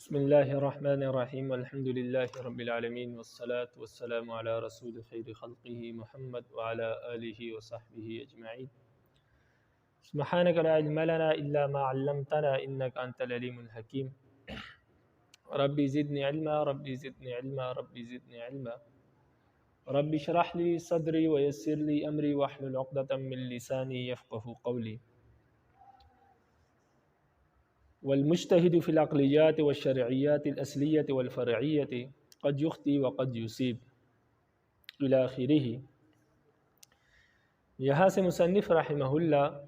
بسم اللہ الرحمن الرحیم الحمد للہ رب العالمین والصلاة والسلام علی رسول خیر خلقہ محمد وعلى آلہ وصحبہ اجمعین سبحانک لا علم لنا الا ما علمتنا انک انت العلیم الحکیم ربی زدنی علما ربی زدنی علما ربی زدنی علما رب اشرح لی صدری ویسر لی امری واحلل عقدۃ من لسانی یفقهوا قولی والمجتہد فی العقلیات والشرعیات الاصلیۃ والفرعیۃ قد یخطی وقد یصیب الی آخرہ۔ یہاں سے مصنف رحمہ اللہ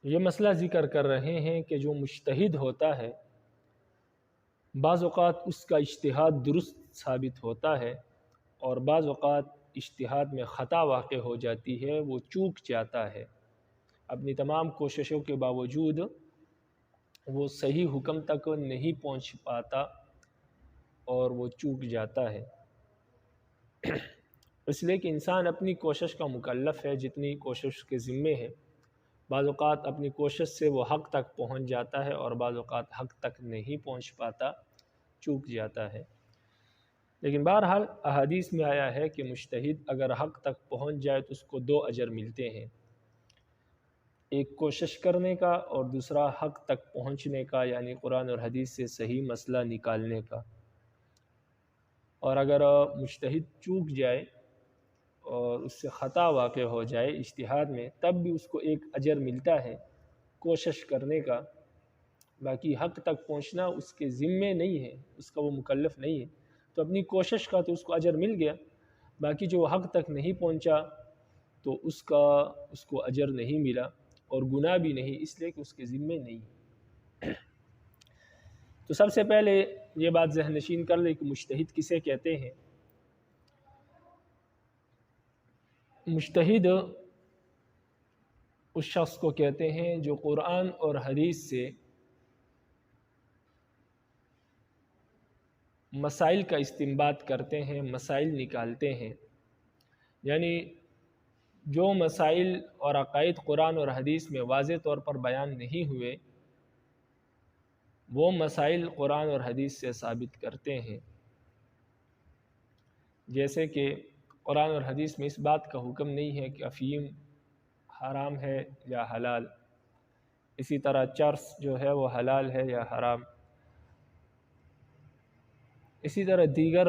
یہ مسئلہ ذکر کر رہے ہیں کہ جو مجتہد ہوتا ہے بعض اوقات اس کا اجتہاد درست ثابت ہوتا ہے اور بعض اوقات اجتہاد میں خطا واقع ہو جاتی ہے، وہ چوک جاتا ہے، اپنی تمام کوششوں کے باوجود وہ صحیح حکم تک نہیں پہنچ پاتا اور وہ چوک جاتا ہے۔ اس لیے کہ انسان اپنی کوشش کا مکلف ہے، جتنی کوشش اس کے ذمے ہے۔ بعض اوقات اپنی کوشش سے وہ حق تک پہنچ جاتا ہے اور بعض اوقات حق تک نہیں پہنچ پاتا، چوک جاتا ہے۔ لیکن بہرحال احادیث میں آیا ہے کہ مجتہد اگر حق تک پہنچ جائے تو اس کو 2 اجر ملتے ہیں، ایک کوشش کرنے کا اور دوسرا حق تک پہنچنے کا، یعنی قرآن اور حدیث سے صحیح مسئلہ نکالنے کا۔ اور اگر مجتہد چوک جائے اور اس سے خطا واقع ہو جائے اجتہاد میں، تب بھی اس کو 1 اجر ملتا ہے کوشش کرنے کا، باقی حق تک پہنچنا اس کے ذمے نہیں ہے، اس کا وہ مکلف نہیں ہے، تو اپنی کوشش کا تو اس کو اجر مل گیا، باقی جو حق تک نہیں پہنچا تو اس کو اجر نہیں ملا اور گناہ بھی نہیں، اس لیے کہ اس کے ذمے نہیں ہے۔ تو سب سے پہلے یہ بات ذہن نشین کر لیں کہ مجتہد کسے کہتے ہیں۔ مجتہد اس شخص کو کہتے ہیں جو قرآن اور حدیث سے مسائل کا استنباط کرتے ہیں، مسائل نکالتے ہیں، یعنی جو مسائل اور عقائد قرآن اور حدیث میں واضح طور پر بیان نہیں ہوئے، وہ مسائل قرآن اور حدیث سے ثابت کرتے ہیں۔ جیسے کہ قرآن اور حدیث میں اس بات کا حکم نہیں ہے کہ افیم حرام ہے یا حلال، اسی طرح چرس جو ہے وہ حلال ہے یا حرام، اسی طرح دیگر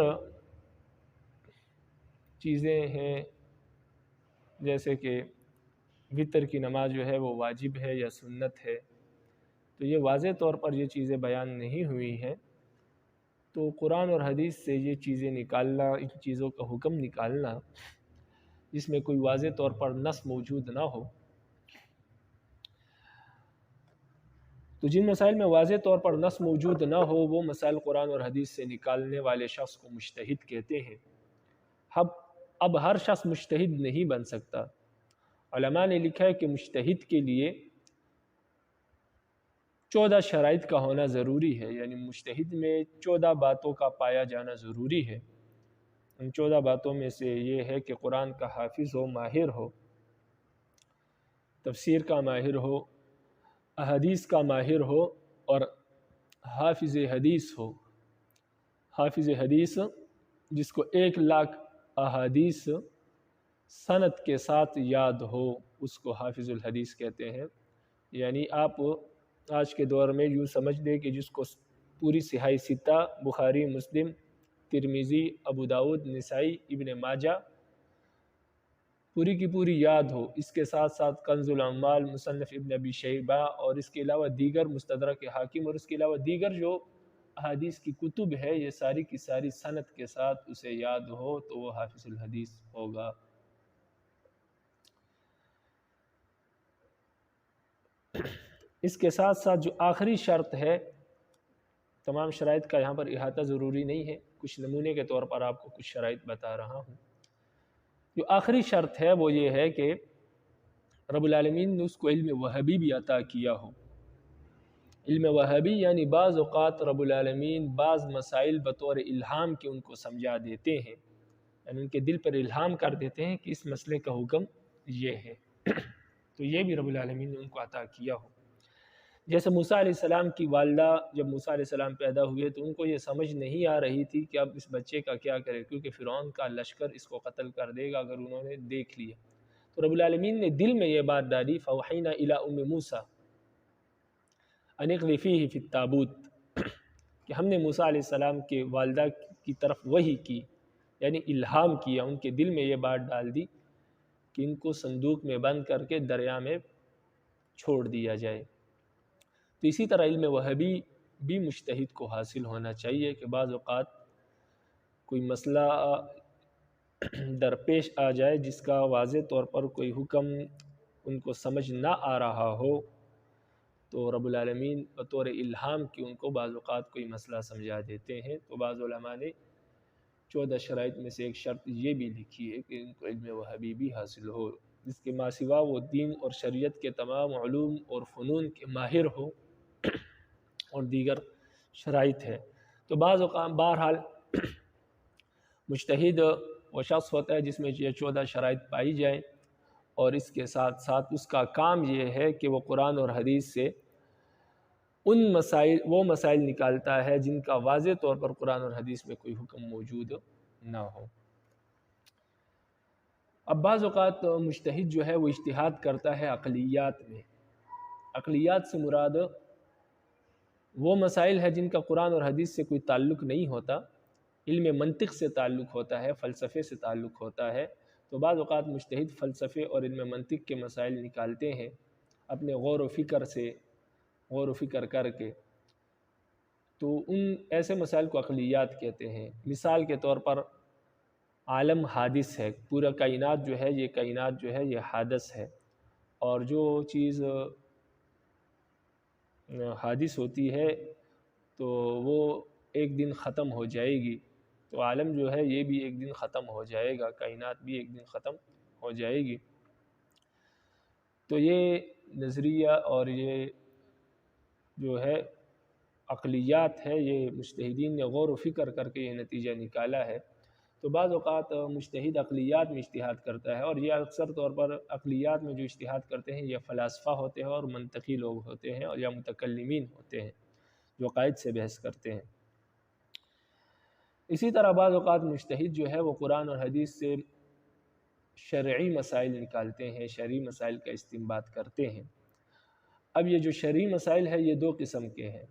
چیزیں ہیں جیسے کہ وتر کی نماز جو ہے وہ واجب ہے یا سنت ہے، تو یہ واضح طور پر یہ چیزیں بیان نہیں ہوئی ہیں، تو قرآن اور حدیث سے یہ چیزیں نکالنا، ان چیزوں کا حکم نکالنا جس میں کوئی واضح طور پر نص موجود نہ ہو، تو جن مسائل میں واضح طور پر نص موجود نہ ہو وہ مسائل قرآن اور حدیث سے نکالنے والے شخص کو مجتہد کہتے ہیں۔ اب ہر شخص مجتہد نہیں بن سکتا۔ علماء نے لکھا ہے کہ مجتہد کے لیے 14 شرائط کا ہونا ضروری ہے، یعنی مجتہد میں 14 باتوں کا پایا جانا ضروری ہے۔ ان 14 باتوں میں سے یہ ہے کہ قرآن کا حافظ ہو، ماہر ہو، تفسیر کا ماہر ہو، احادیث کا ماہر ہو اور حافظ حدیث ہو۔ حافظ حدیث جس کو 1,00,000 احادیث سند کے ساتھ یاد ہو، اس کو حافظ الحدیث کہتے ہیں۔ یعنی آپ آج کے دور میں یوں سمجھ لیں کہ جس کو پوری صحاح ستہ بخاری، مسلم، ترمذی، ابو داؤد، نسائی، ابن ماجہ پوری کی پوری یاد ہو، اس کے ساتھ ساتھ کنز الاعمال، مصنف ابن ابی شیبہ اور اس کے علاوہ دیگر مستدرک حاکم اور اس کے علاوہ دیگر جو احادیث کی کتب ہے، یہ ساری کی ساری سند کے ساتھ اسے یاد ہو تو وہ حافظ الحدیث ہوگا۔ اس کے ساتھ ساتھ جو آخری شرط ہے، تمام شرائط کا یہاں پر احاطہ ضروری نہیں ہے، کچھ نمونے کے طور پر آپ کو کچھ شرائط بتا رہا ہوں۔ جو آخری شرط ہے وہ یہ ہے کہ رب العالمین نے اس کو علم وحی بھی عطا کیا ہو۔ علم وحی یعنی بعض اوقات رب العالمین بعض مسائل بطور الہام کے ان کو سمجھا دیتے ہیں، یعنی ان کے دل پر الہام کر دیتے ہیں کہ اس مسئلے کا حکم یہ ہے، تو یہ بھی رب العالمین نے ان کو عطا کیا ہو۔ جیسے موسیٰ علیہ السلام کی والدہ جب موسیٰ علیہ السلام پیدا ہوئے تو ان کو یہ سمجھ نہیں آ رہی تھی کہ اب اس بچے کا کیا کرے، کیونکہ فرعون کا لشکر اس کو قتل کر دے گا اگر انہوں نے دیکھ لیا۔ تو رب العالمین نے دل میں یہ بات ڈالی، فَأَوْحَيْنَا إِلَىٰ أُمِّ مُوسَىٰ أَنِ اقْذِفِيهِ فِي التَّابُوتِ، کہ ہم نے موسیٰ علیہ السلام کے والدہ کی طرف وحی کی، یعنی الہام کیا، ان کے دل میں یہ بات ڈال دی کہ ان کو صندوق میں بند کر کے دریا میں چھوڑ دیا جائے۔ تو اسی طرح علم وہابی بھی مجتہد کو حاصل ہونا چاہیے کہ بعض اوقات کوئی مسئلہ درپیش آ جائے جس کا واضح طور پر کوئی حکم ان کو سمجھ نہ آ رہا ہو، تو رب العالمین بطور الہام کی ان کو بعض اوقات کوئی مسئلہ سمجھا دیتے ہیں۔ تو بعض علماء نے 14 شرائط میں سے ایک شرط یہ بھی لکھی ہے کہ ان کو علم وہابی بھی حاصل ہو، جس کے ما سوا وہ دین اور شریعت کے تمام علوم اور فنون کے ماہر ہو، اور دیگر شرائط ہے۔ تو بعض اوقات بہرحال مجتہد وہ شخص ہوتا ہے جس میں یہ 14 شرائط پائی جائیں، اور اس کے ساتھ ساتھ اس کا کام یہ ہے کہ وہ قرآن اور حدیث سے وہ مسائل نکالتا ہے جن کا واضح طور پر قرآن اور حدیث میں کوئی حکم موجود نہ ہو۔ اب بعض اوقات مجتہد جو ہے وہ اجتہاد کرتا ہے عقلیات میں۔ عقلیات سے مراد وہ مسائل ہے جن کا قرآن اور حدیث سے کوئی تعلق نہیں ہوتا، علم منطق سے تعلق ہوتا ہے، فلسفے سے تعلق ہوتا ہے۔ تو بعض اوقات مجتہد فلسفے اور علم منطق کے مسائل نکالتے ہیں اپنے غور و فکر کر کے، تو ان ایسے مسائل کو عقلیات کہتے ہیں۔ مثال کے طور پر عالم حادث ہے، پورا کائنات جو ہے یہ حادث ہے، اور جو چیز حادث ہوتی ہے تو وہ ایک دن ختم ہو جائے گی، تو عالم جو ہے یہ بھی ایک دن ختم ہو جائے گا، کائنات بھی ایک دن ختم ہو جائے گی۔ تو یہ نظریہ اور یہ جو ہے عقلیات ہے، یہ مجتہدین نے غور و فکر کر کے یہ نتیجہ نکالا ہے۔ تو بعض اوقات مجتہد عقلیات میں اجتہاد کرتا ہے، اور یہ اکثر طور پر عقلیات میں جو اجتہاد کرتے ہیں یہ فلاسفہ ہوتے ہیں اور منطقی لوگ ہوتے ہیں، اور یا متکلمین ہوتے ہیں جو عقائد سے بحث کرتے ہیں۔ اسی طرح بعض اوقات مجتہد جو ہے وہ قرآن اور حدیث سے شرعی مسائل نکالتے ہیں، شرعی مسائل کا استنباط کرتے ہیں۔ اب یہ جو شرعی مسائل ہے یہ 2 قسم کے ہیں۔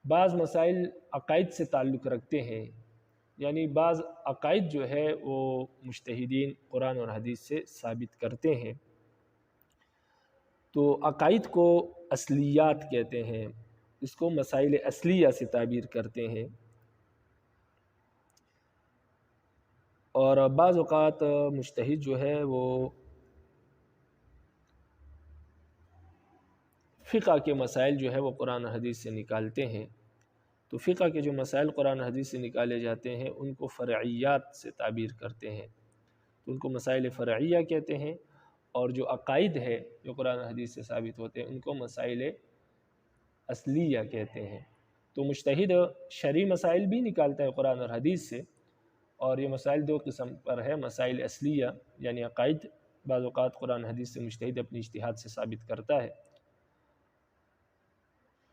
بعض مسائل عقائد سے تعلق رکھتے ہیں، یعنی بعض عقائد جو ہے وہ مجتہدین قرآن اور حدیث سے ثابت کرتے ہیں، تو عقائد کو اصلیات کہتے ہیں، اس کو مسائل اصلیہ سے تعبیر کرتے ہیں۔ اور بعض اوقات مجتہد جو ہے وہ فقہ کے مسائل جو ہے وہ قرآن و حدیث سے نکالتے ہیں، تو فقہ کے جو مسائل قرآن و حدیث سے نکالے جاتے ہیں ان کو فرعیات سے تعبیر کرتے ہیں، تو ان کو مسائل فرعیہ کہتے ہیں، اور جو عقائد ہے جو قرآن و حدیث سے ثابت ہوتے ہیں ان کو مسائل اصلیہ کہتے ہیں۔ تو مجتہد شرعی مسائل بھی نکالتا ہے قرآن اور حدیث سے، اور یہ مسائل 2 قسم پر ہے، مسائل اصلیہ یعنی عقائد بعض اوقات قرآن حدیث سے مجتہد اپنی اجتہاد سے ثابت کرتا ہے۔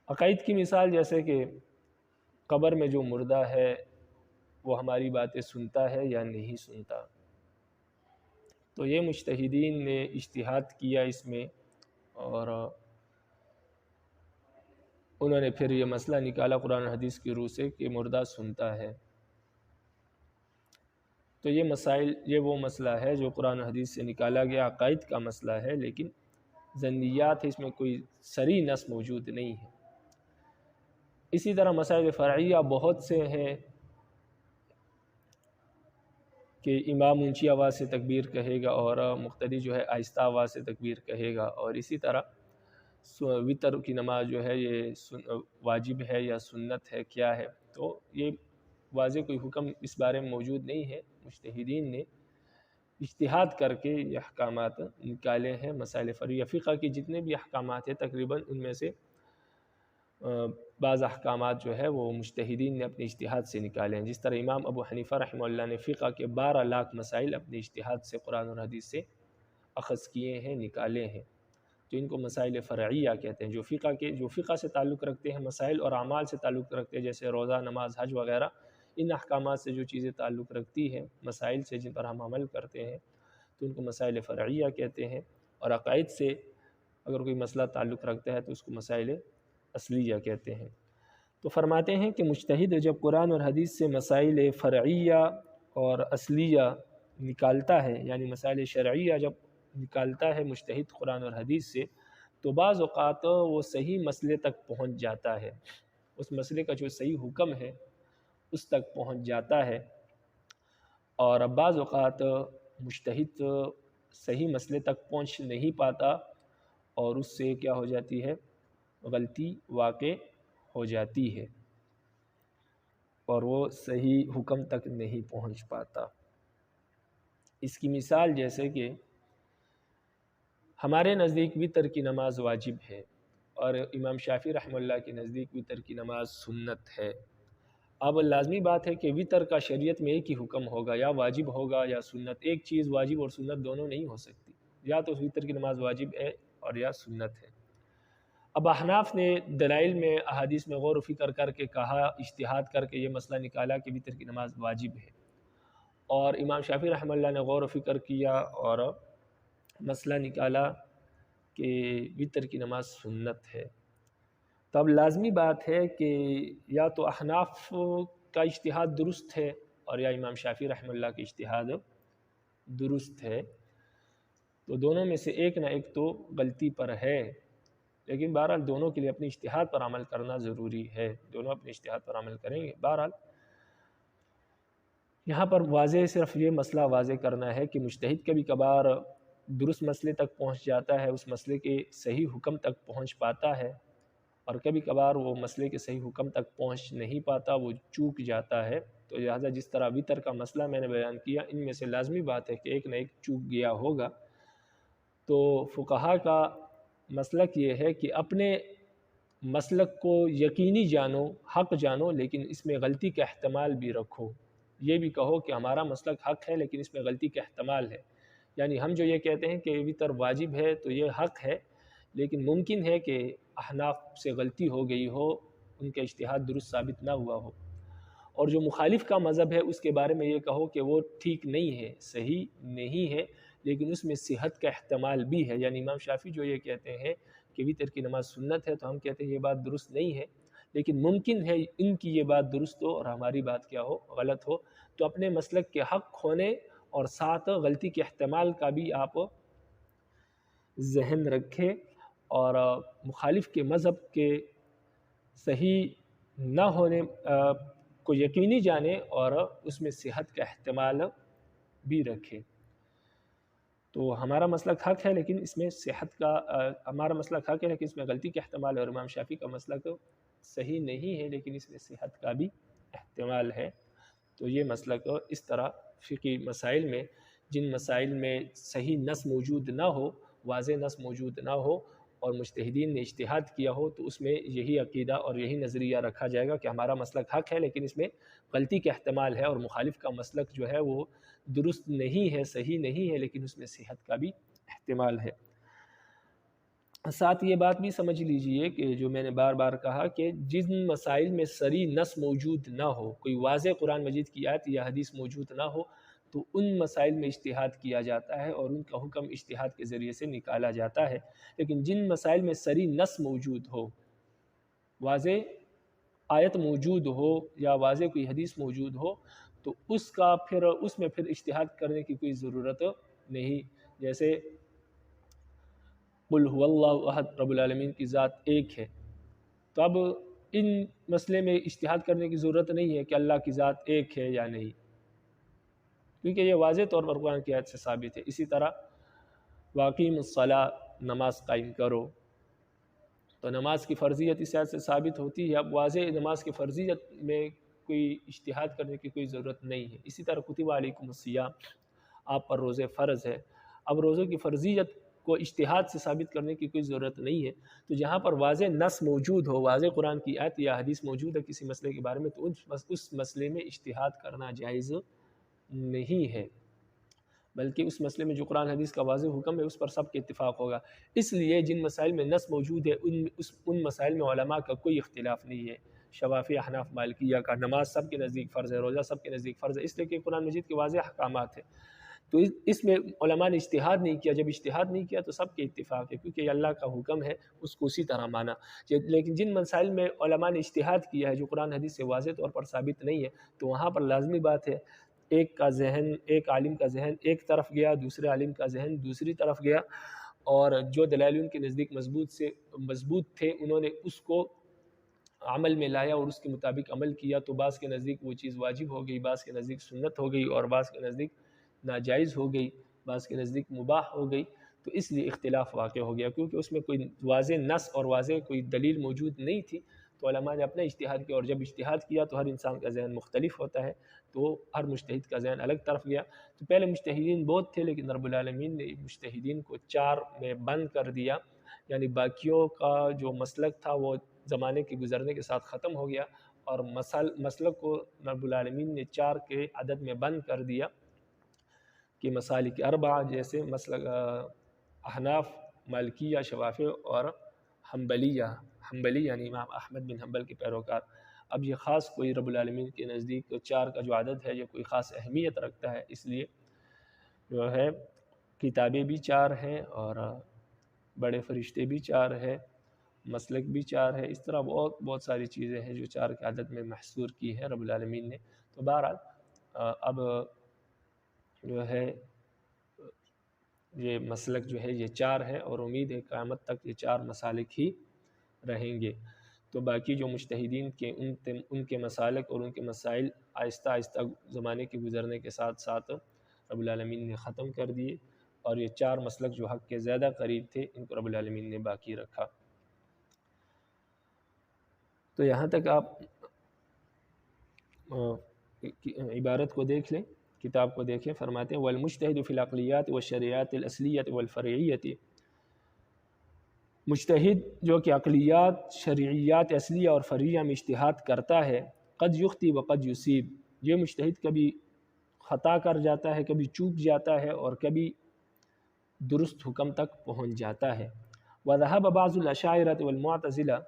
عقائد کی مثال جیسے کہ قبر میں جو مردہ ہے وہ ہماری باتیں سنتا ہے یا نہیں سنتا، تو یہ مجتہدین نے اجتہاد کیا اس میں، اور انہوں نے پھر یہ مسئلہ نکالا قرآن حدیث کی روح سے کہ مردہ سنتا ہے۔ تو یہ وہ مسئلہ ہے جو قرآن و حدیث سے نکالا گیا عقائد کا مسئلہ ہے، لیکن ظنیات ہے، اس میں کوئی صریح نص موجود نہیں ہے۔ اسی طرح مسائل فرعیہ بہت سے ہیں کہ امام اونچی آواز سے تکبیر کہے گا اور مقتدی جو ہے آہستہ آواز سے تکبیر کہے گا، اور اسی طرح وتر کی نماز جو ہے یہ واجب ہے یا سنت ہے کیا ہے، تو یہ واضح کوئی حکم اس بارے میں موجود نہیں ہے۔ مجتہدین نے اجتہاد کر کے یہ احکامات نکالے ہیں۔ مسائل فرعیہ فقہ کی جتنے بھی احکامات ہیں تقریباً ان میں سے بعض احکامات جو ہے وہ مجتہدین نے اپنے اجتہاد سے نکالے ہیں، جس طرح امام ابو حنیفہ رحمہ اللہ نے فقہ کے 12 لاکھ مسائل اپنے اجتہاد سے قرآن اور حدیث سے اخذ کیے ہیں، نکالے ہیں۔ تو ان کو مسائل فرعیہ کہتے ہیں، جو فقہ سے تعلق رکھتے ہیں، مسائل اور اعمال سے تعلق رکھتے ہیں، جیسے روزہ، نماز، حج وغیرہ، ان احکامات سے جو چیزیں تعلق رکھتی ہیں، مسائل سے جن پر ہم عمل کرتے ہیں، تو ان کو مسائل فرعیہ کہتے ہیں۔ اور عقائد سے اگر کوئی مسئلہ تعلق رکھتا ہے تو اس کو مسائل اصلیہ کہتے ہیں۔ تو فرماتے ہیں کہ مجتہد جب قرآن اور حدیث سے مسائل فرعیہ اور اصلیہ نکالتا ہے، یعنی مسائل شرعیہ جب نکالتا ہے مجتہد قرآن اور حدیث سے، تو بعض اوقات وہ صحیح مسئلے تک پہنچ جاتا ہے، اس مسئلے کا جو صحیح حکم ہے اس تک پہنچ جاتا ہے، اور بعض اوقات مجتہد صحیح مسئلے تک پہنچ نہیں پاتا اور اس سے کیا ہو جاتی ہے، غلطی واقع ہو جاتی ہے اور وہ صحیح حکم تک نہیں پہنچ پاتا۔ اس کی مثال جیسے کہ ہمارے نزدیک وتر کی نماز واجب ہے اور امام شافعی رحمہ اللہ کے نزدیک وتر کی نماز سنت ہے۔ اب لازمی بات ہے کہ وتر کا شریعت میں ایک ہی حکم ہوگا، یا واجب ہوگا یا سنت۔ ایک چیز واجب اور سنت دونوں نہیں ہو سکتی، یا تو وتر کی نماز واجب ہے اور یا سنت ہے۔ اب احناف نے دلائل میں، احادیث میں غور و فکر کر کے کہا، اجتہاد کر کے یہ مسئلہ نکالا کہ وتر کی نماز واجب ہے، اور امام شافعی رحمہ اللہ نے غور و فکر کیا اور مسئلہ نکالا کہ وتر کی نماز سنت ہے۔ تو اب لازمی بات ہے کہ یا تو احناف کا اجتہاد درست ہے اور یا امام شافعی رحمہ اللہ کا اجتہاد درست ہے، تو دونوں میں سے ایک نہ ایک تو غلطی پر ہے، لیکن بہرحال دونوں کے لیے اپنے اجتہاد پر عمل کرنا ضروری ہے، دونوں اپنے اجتہاد پر عمل کریں گے۔ بہرحال یہاں پر واضح صرف یہ مسئلہ واضح کرنا ہے کہ مجتہد کبھی کبھار درست مسئلے تک پہنچ جاتا ہے، اس مسئلے کے صحیح حکم تک پہنچ پاتا ہے، اور کبھی کبھار وہ مسئلے کے صحیح حکم تک پہنچ نہیں پاتا، وہ چوک جاتا ہے۔ تو لہٰذا جس طرح وتر کا مسئلہ میں نے بیان کیا، ان میں سے لازمی بات ہے کہ ایک نہ ایک چوک گیا ہوگا۔ تو فقہا کا مسلک یہ ہے کہ اپنے مسلک کو یقینی جانو، حق جانو، لیکن اس میں غلطی کا احتمال بھی رکھو۔ یہ بھی کہو کہ ہمارا مسلک حق ہے لیکن اس میں غلطی کا احتمال ہے، یعنی ہم جو یہ کہتے ہیں کہ وتر واجب ہے تو یہ حق ہے، لیکن ممکن ہے کہ احناف سے غلطی ہو گئی ہو، ان کا اجتہاد درست ثابت نہ ہوا ہو۔ اور جو مخالف کا مذہب ہے اس کے بارے میں یہ کہو کہ وہ ٹھیک نہیں ہے، صحیح نہیں ہے، لیکن اس میں صحت کا احتمال بھی ہے۔ یعنی امام شافعی جو یہ کہتے ہیں کہ وتر کی نماز سنت ہے، تو ہم کہتے ہیں یہ بات درست نہیں ہے، لیکن ممکن ہے ان کی یہ بات درست ہو اور ہماری بات کیا ہو، غلط ہو۔ تو اپنے مسلک کے حق ہونے اور ساتھ غلطی کے احتمال کا بھی آپ ذہن رکھیں، اور مخالف کے مذہب کے صحیح نہ ہونے کو یقینی جانیں اور اس میں صحت کا احتمال بھی رکھیں۔ تو ہمارا مسلک حق ہے لیکن اس میں ہمارا مسلک حق ہے لیکن اس میں غلطی کا احتمال ہے، اور امام شافعی کا مسلک صحیح نہیں ہے لیکن اس میں صحت کا بھی احتمال ہے۔ تو یہ مسلک اس طرح فقہی مسائل میں، جن مسائل میں صحیح نص موجود نہ ہو، واضح نص موجود نہ ہو اور مجتہدین نے اجتہاد کیا ہو، تو اس میں یہی عقیدہ اور یہی نظریہ رکھا جائے گا کہ ہمارا مسلک حق ہے لیکن اس میں غلطی کا احتمال ہے، اور مخالف کا مسلک جو ہے وہ درست نہیں ہے، صحیح نہیں ہے، لیکن اس میں صحت کا بھی احتمال ہے۔ ساتھ یہ بات بھی سمجھ لیجئے کہ جو میں نے بار بار کہا کہ جن مسائل میں صریح نص موجود نہ ہو، کوئی واضح قرآن مجید کی آیت یا حدیث موجود نہ ہو، تو ان مسائل میں اجتہاد کیا جاتا ہے اور ان کا حکم اجتہاد کے ذریعے سے نکالا جاتا ہے۔ لیکن جن مسائل میں صریح نص موجود ہو، واضح آیت موجود ہو یا واضح کوئی حدیث موجود ہو، تو اس میں پھر اجتہاد کرنے کی کوئی ضرورت نہیں۔ جیسے قل هو اللہ احد، رب العالمین کی ذات ایک ہے، تو اب ان مسئلے میں اجتہاد کرنے کی ضرورت نہیں ہے کہ اللہ کی ذات ایک ہے یا نہیں، کیونکہ یہ واضح طور پر قرآن کی آیت سے ثابت ہے۔ اسی طرح واقیم الصلاۃ، نماز قائم کرو، تو نماز کی فرضیت اس آیت سے ثابت ہوتی ہے۔ اب واضح نماز کی فرضیت میں کوئی اجتہاد کرنے کی کوئی ضرورت نہیں ہے۔ اسی طرح کتب علیکم الصیام، آپ پر روزے فرض ہے، اب روزوں کی فرضیت کو اجتہاد سے ثابت کرنے کی کوئی ضرورت نہیں ہے۔ تو جہاں پر واضح نص موجود ہو، واضح قرآن کی آیت یا حدیث موجود ہے کسی مسئلے کے بارے میں، تو اس مسئلے میں اجتہاد کرنا جائز نہیں ہے۔ بلکہ اس مسئلے میں جو قرآن حدیث کا واضح حکم ہے اس پر سب کے اتفاق ہوگا۔ اس لیے جن مسائل میں نص موجود ہے ان مسائل میں علماء کا کوئی اختلاف نہیں ہے۔ شوافی، احناف، مالکیہ کا نماز سب کے نزدیک فرض ہے، روزہ سب کے نزدیک فرض ہے، اس لیے کہ قرآن مجید کے واضح احکامات ہیں۔ تو اس میں علماء نے اجتہاد نہیں کیا، جب اجتہاد نہیں کیا تو سب کے اتفاق ہے، کیونکہ یہ اللہ کا حکم ہے، اس کو اسی طرح مانا۔ لیکن جن مسائل میں علماء نے اجتہاد کیا ہے جو قرآن حدیث سے واضح طور پر ثابت نہیں ہے، تو وہاں پر لازمی بات ہے ایک عالم کا ذہن ایک طرف گیا، دوسرے عالم کا ذہن دوسری طرف گیا، اور جو دلائل ان کے نزدیک مضبوط تھے انہوں نے اس کو عمل میں لایا اور اس کے مطابق عمل کیا، تو بعض کے نزدیک وہ چیز واجب ہو گئی، بعض کے نزدیک سنت ہو گئی، اور بعض کے نزدیک ناجائز ہو گئی، بعض کے نزدیک مباح ہو گئی۔ تو اس لیے اختلاف واقع ہو گیا، کیونکہ اس میں کوئی واضح نص اور واضح کوئی دلیل موجود نہیں تھی، تو علماء نے اپنا اجتہاد کیا، اور جب اجتہاد کیا تو ہر انسان کا ذہن مختلف ہوتا ہے، تو ہر مجتہد کا ذہن الگ طرف گیا۔ تو پہلے مجتہدین بہت تھے، لیکن رب العالمین نے مجتہدین کو 4 میں بند کر دیا، یعنی باقیوں کا جو مسلک تھا وہ زمانے کے گزرنے کے ساتھ ختم ہو گیا، اور مسلک کو رب العالمین نے 4 کے عدد میں بند کر دیا، کہ مسالک 4 جیسے مسلک احناف، مالکیہ، شوافی اور حنبلی یعنی امام احمد بن حنبل کے پیروکار۔ اب یہ خاص کوئی رب العالمین کے نزدیک 4 کا جو عدد ہے یہ کوئی خاص اہمیت رکھتا ہے، اس لیے جو ہے کتابیں بھی 4 ہیں، اور بڑے فرشتے بھی 4 ہیں، مسلک بھی 4 ہے، اس طرح بہت ساری چیزیں ہیں جو 4 کے عدد میں محصور کی ہے رب العالمین نے۔ تو بہرحال اب جو ہے یہ مسلک جو ہے یہ 4 ہے، اور امید ہے قیامت تک یہ 4 مسالک ہی رہیں گے۔ تو باقی جو مجتہدین کے ان کے مسالک اور ان کے مسائل آہستہ آہستہ زمانے کے گزرنے کے ساتھ ساتھ رب العالمین نے ختم کر دیے، اور یہ 4 مسلک جو حق کے زیادہ قریب تھے ان کو رب العالمین نے باقی رکھا۔ تو یہاں تک آپ عبارت کو دیکھ لیں، کتاب کو دیکھیں، فرماتے ہیں والمجتہد فی العقلیات والشرعیات الاصلیۃ والفرعیۃ، مجتہد جو کہ عقلیات، شرعیات اصلیہ اور فرعیہ میں اجتہاد کرتا ہے، قد یخطی وقد یصیب، یہ مجتہد کبھی خطا کر جاتا ہے، کبھی چوک جاتا ہے، اور کبھی درست حکم تک پہنچ جاتا ہے۔ وذهب بعض الاشاعرة والمعتزلہ،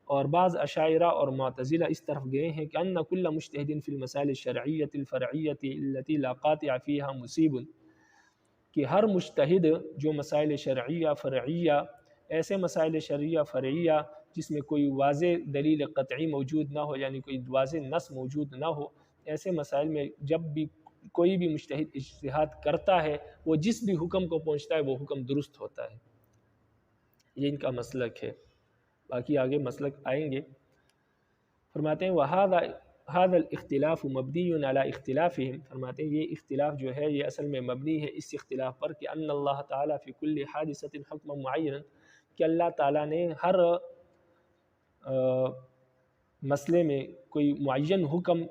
اور بعض اشاعرہ اور معتزلہ اس طرف گئے ہیں کہ ان کل مجتہد فی المسائل الشرعیۃ الفرعیۃ التي لا قاطع فیها مصیب، کہ ہر مجتہد جو مسائل شرعیہ فرعیہ، ایسے مسائل شرعیہ فرعیہ جس میں کوئی واضح دلیل قطعی موجود نہ ہو، یعنی کوئی واضح نص موجود نہ ہو، ایسے مسائل میں جب بھی کوئی بھی مجتہد اجتہاد کرتا ہے، وہ جس بھی حکم کو پہنچتا ہے وہ حکم درست ہوتا ہے۔ یہ ان کا مسلک ہے، باقی آگے مسلک آئیں گے۔ فرماتے ہیں وَهَذَا الْاخْتِلَافُ مَبْنِيٌّ عَلَى اخْتِلَافِهِمْ، فرماتے ہیں یہ اختلاف جو ہے یہ اصل میں مبنی ہے اس اختلاف پر کہ ان اللہ تعالیٰ فی کل حادثۃ حکم معین، کہ اللہ تعالیٰ نے ہر مسئلے میں کوئی معین حکم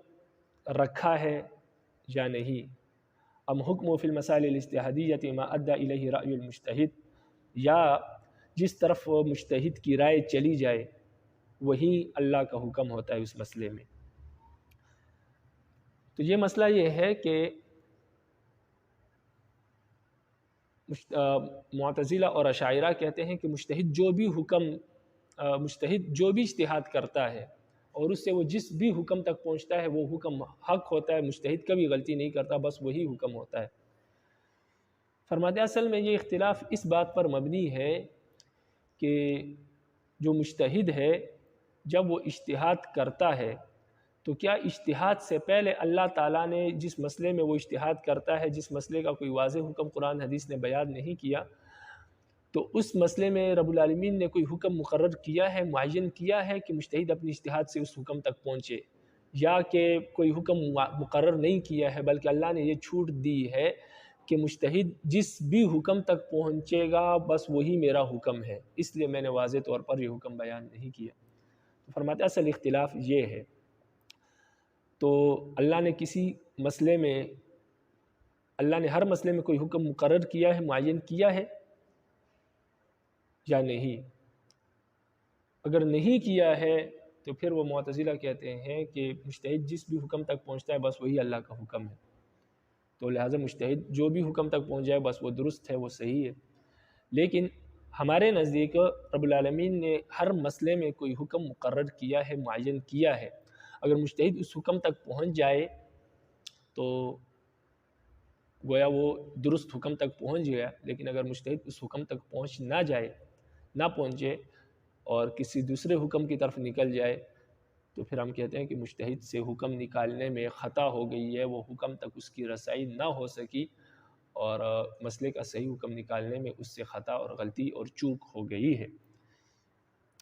رکھا ہے یا نہیں۔ ام حکم فی المسائل الاجتہادیۃ ما ادى الیہ رأی المجتہد، یا جس طرف مجتہد کی رائے چلی جائے وہی اللہ کا حکم ہوتا ہے اس مسئلے میں۔ تو یہ مسئلہ یہ ہے کہ معتزلہ اور اشاعرہ کہتے ہیں کہ مجتہد جو بھی اجتہاد کرتا ہے اور اس سے وہ جس بھی حکم تک پہنچتا ہے وہ حکم حق ہوتا ہے، مجتہد کبھی غلطی نہیں کرتا، بس وہی حکم ہوتا ہے۔ فرماتے اصل میں یہ اختلاف اس بات پر مبنی ہے کہ جو مجتہد ہے جب وہ اجتہاد کرتا ہے تو کیا اجتہاد سے پہلے اللہ تعالیٰ نے جس مسئلے میں وہ اجتہاد کرتا ہے، جس مسئلے کا کوئی واضح حکم قرآن حدیث نے بیان نہیں کیا، تو اس مسئلے میں رب العالمین نے کوئی حکم مقرر کیا ہے، معین کیا ہے کہ مجتہد اپنی اجتہاد سے اس حکم تک پہنچے، یا کہ کوئی حکم مقرر نہیں کیا ہے بلکہ اللہ نے یہ چھوٹ دی ہے کہ مجتہد جس بھی حکم تک پہنچے گا بس وہی میرا حکم ہے، اس لیے میں نے واضح طور پر یہ حکم بیان نہیں کیا۔ تو فرماتے اصل اختلاف یہ ہے۔ تو اللہ نے کسی مسئلے میں، اللہ نے ہر مسئلے میں کوئی حکم مقرر کیا ہے، معین کیا ہے یا نہیں؟ اگر نہیں کیا ہے تو پھر وہ معتزلہ کہتے ہیں کہ مجتہد جس بھی حکم تک پہنچتا ہے بس وہی اللہ کا حکم ہے۔ تو لہٰذا مجتہد جو بھی حکم تک پہنچ جائے بس وہ درست ہے، وہ صحیح ہے۔ لیکن ہمارے نزدیک رب العالمین نے ہر مسئلے میں کوئی حکم مقرر کیا ہے، معین کیا ہے۔ اگر مجتہد اس حکم تک پہنچ جائے تو گویا وہ درست حکم تک پہنچ گیا، لیکن اگر مجتہد اس حکم تک پہنچ نہ پہنچے اور کسی دوسرے حکم کی طرف نکل جائے تو پھر ہم کہتے ہیں کہ مجتہد سے حکم نکالنے میں خطا ہو گئی ہے، وہ حکم تک اس کی رسائی نہ ہو سکی اور مسئلے کا صحیح حکم نکالنے میں اس سے خطا اور غلطی اور چوک ہو گئی ہے۔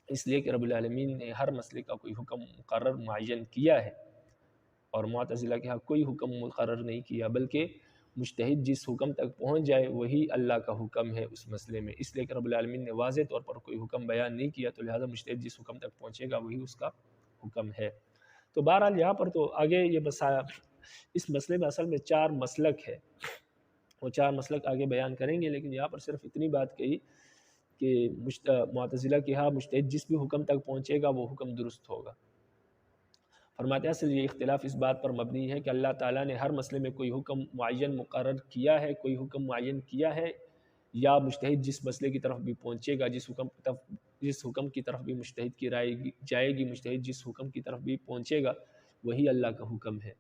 اس لیے کہ رب العالمین نے ہر مسئلے کا کوئی حکم مقرر معین کیا ہے، اور معتزلہ کے ہاں کوئی حکم مقرر نہیں کیا، بلکہ مجتہد جس حکم تک پہنچ جائے وہی اللہ کا حکم ہے اس مسئلے میں۔ اس لیے کہ رب العالمین نے واضح طور پر کوئی حکم بیان نہیں کیا، تو لہٰذا مجتہد جس حکم تک پہنچے گا وہی اس کا حکم ہے۔ تو بہرحال یہاں پر تو آگے یہ اس مسئلے میں اصل میں 4 مسلک ہے، وہ 4 مسلک آگے بیان کریں گے، لیکن یہاں پر صرف اتنی بات کہی کہ معتزلہ کے ہاں مجتہد جس بھی حکم تک پہنچے گا وہ حکم درست ہوگا۔ فرماتے ہیں اصل یہ اختلاف اس بات پر مبنی ہے کہ اللہ تعالیٰ نے ہر مسئلے میں کوئی حکم معین مقرر کیا ہے، کوئی حکم معین کیا ہے، یا مجتہد جس مسئلے کی طرف بھی پہنچے گا، جس حکم کی طرف بھی مجتہد کی رائے جائے گی، مجتہد جس حکم کی طرف بھی پہنچے گا وہی اللہ کا حکم ہے۔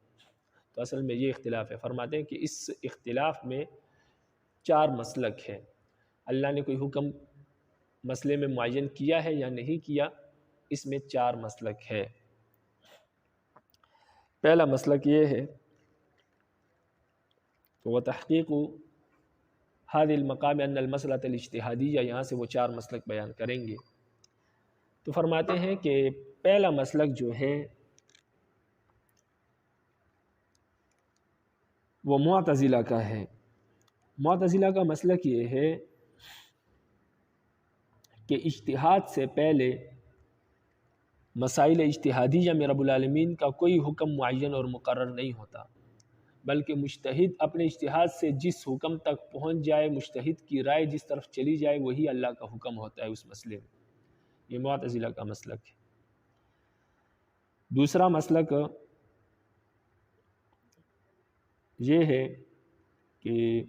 تو اصل میں یہ اختلاف ہے۔ فرماتے ہیں کہ اس اختلاف میں 4 مسلک ہے۔ اللہ نے کوئی حکم مسئلے میں معین کیا ہے یا نہیں کیا، اس میں 4 مسلک ہے۔ پہلا مسلک یہ ہے وہ تحقیق هذه المقام ان المسئلة الاجتہادیہ، یہاں سے وہ 4 مسلک بیان کریں گے۔ تو فرماتے ہیں کہ پہلا مسلک جو ہے وہ معتزلہ کا ہے۔ معتزلہ کا مسلک یہ ہے کہ اجتہاد سے پہلے مسائل اجتہادیہ میں رب العالمین کا کوئی حکم معین اور مقرر نہیں ہوتا، بلکہ مجتہد اپنے اجتہاد سے جس حکم تک پہنچ جائے، مجتہد کی رائے جس طرف چلی جائے وہی اللہ کا حکم ہوتا ہے اس مسئلے میں۔ یہ معتزلہ کا مسلک ہے۔ دوسرا مسلک یہ ہے کہ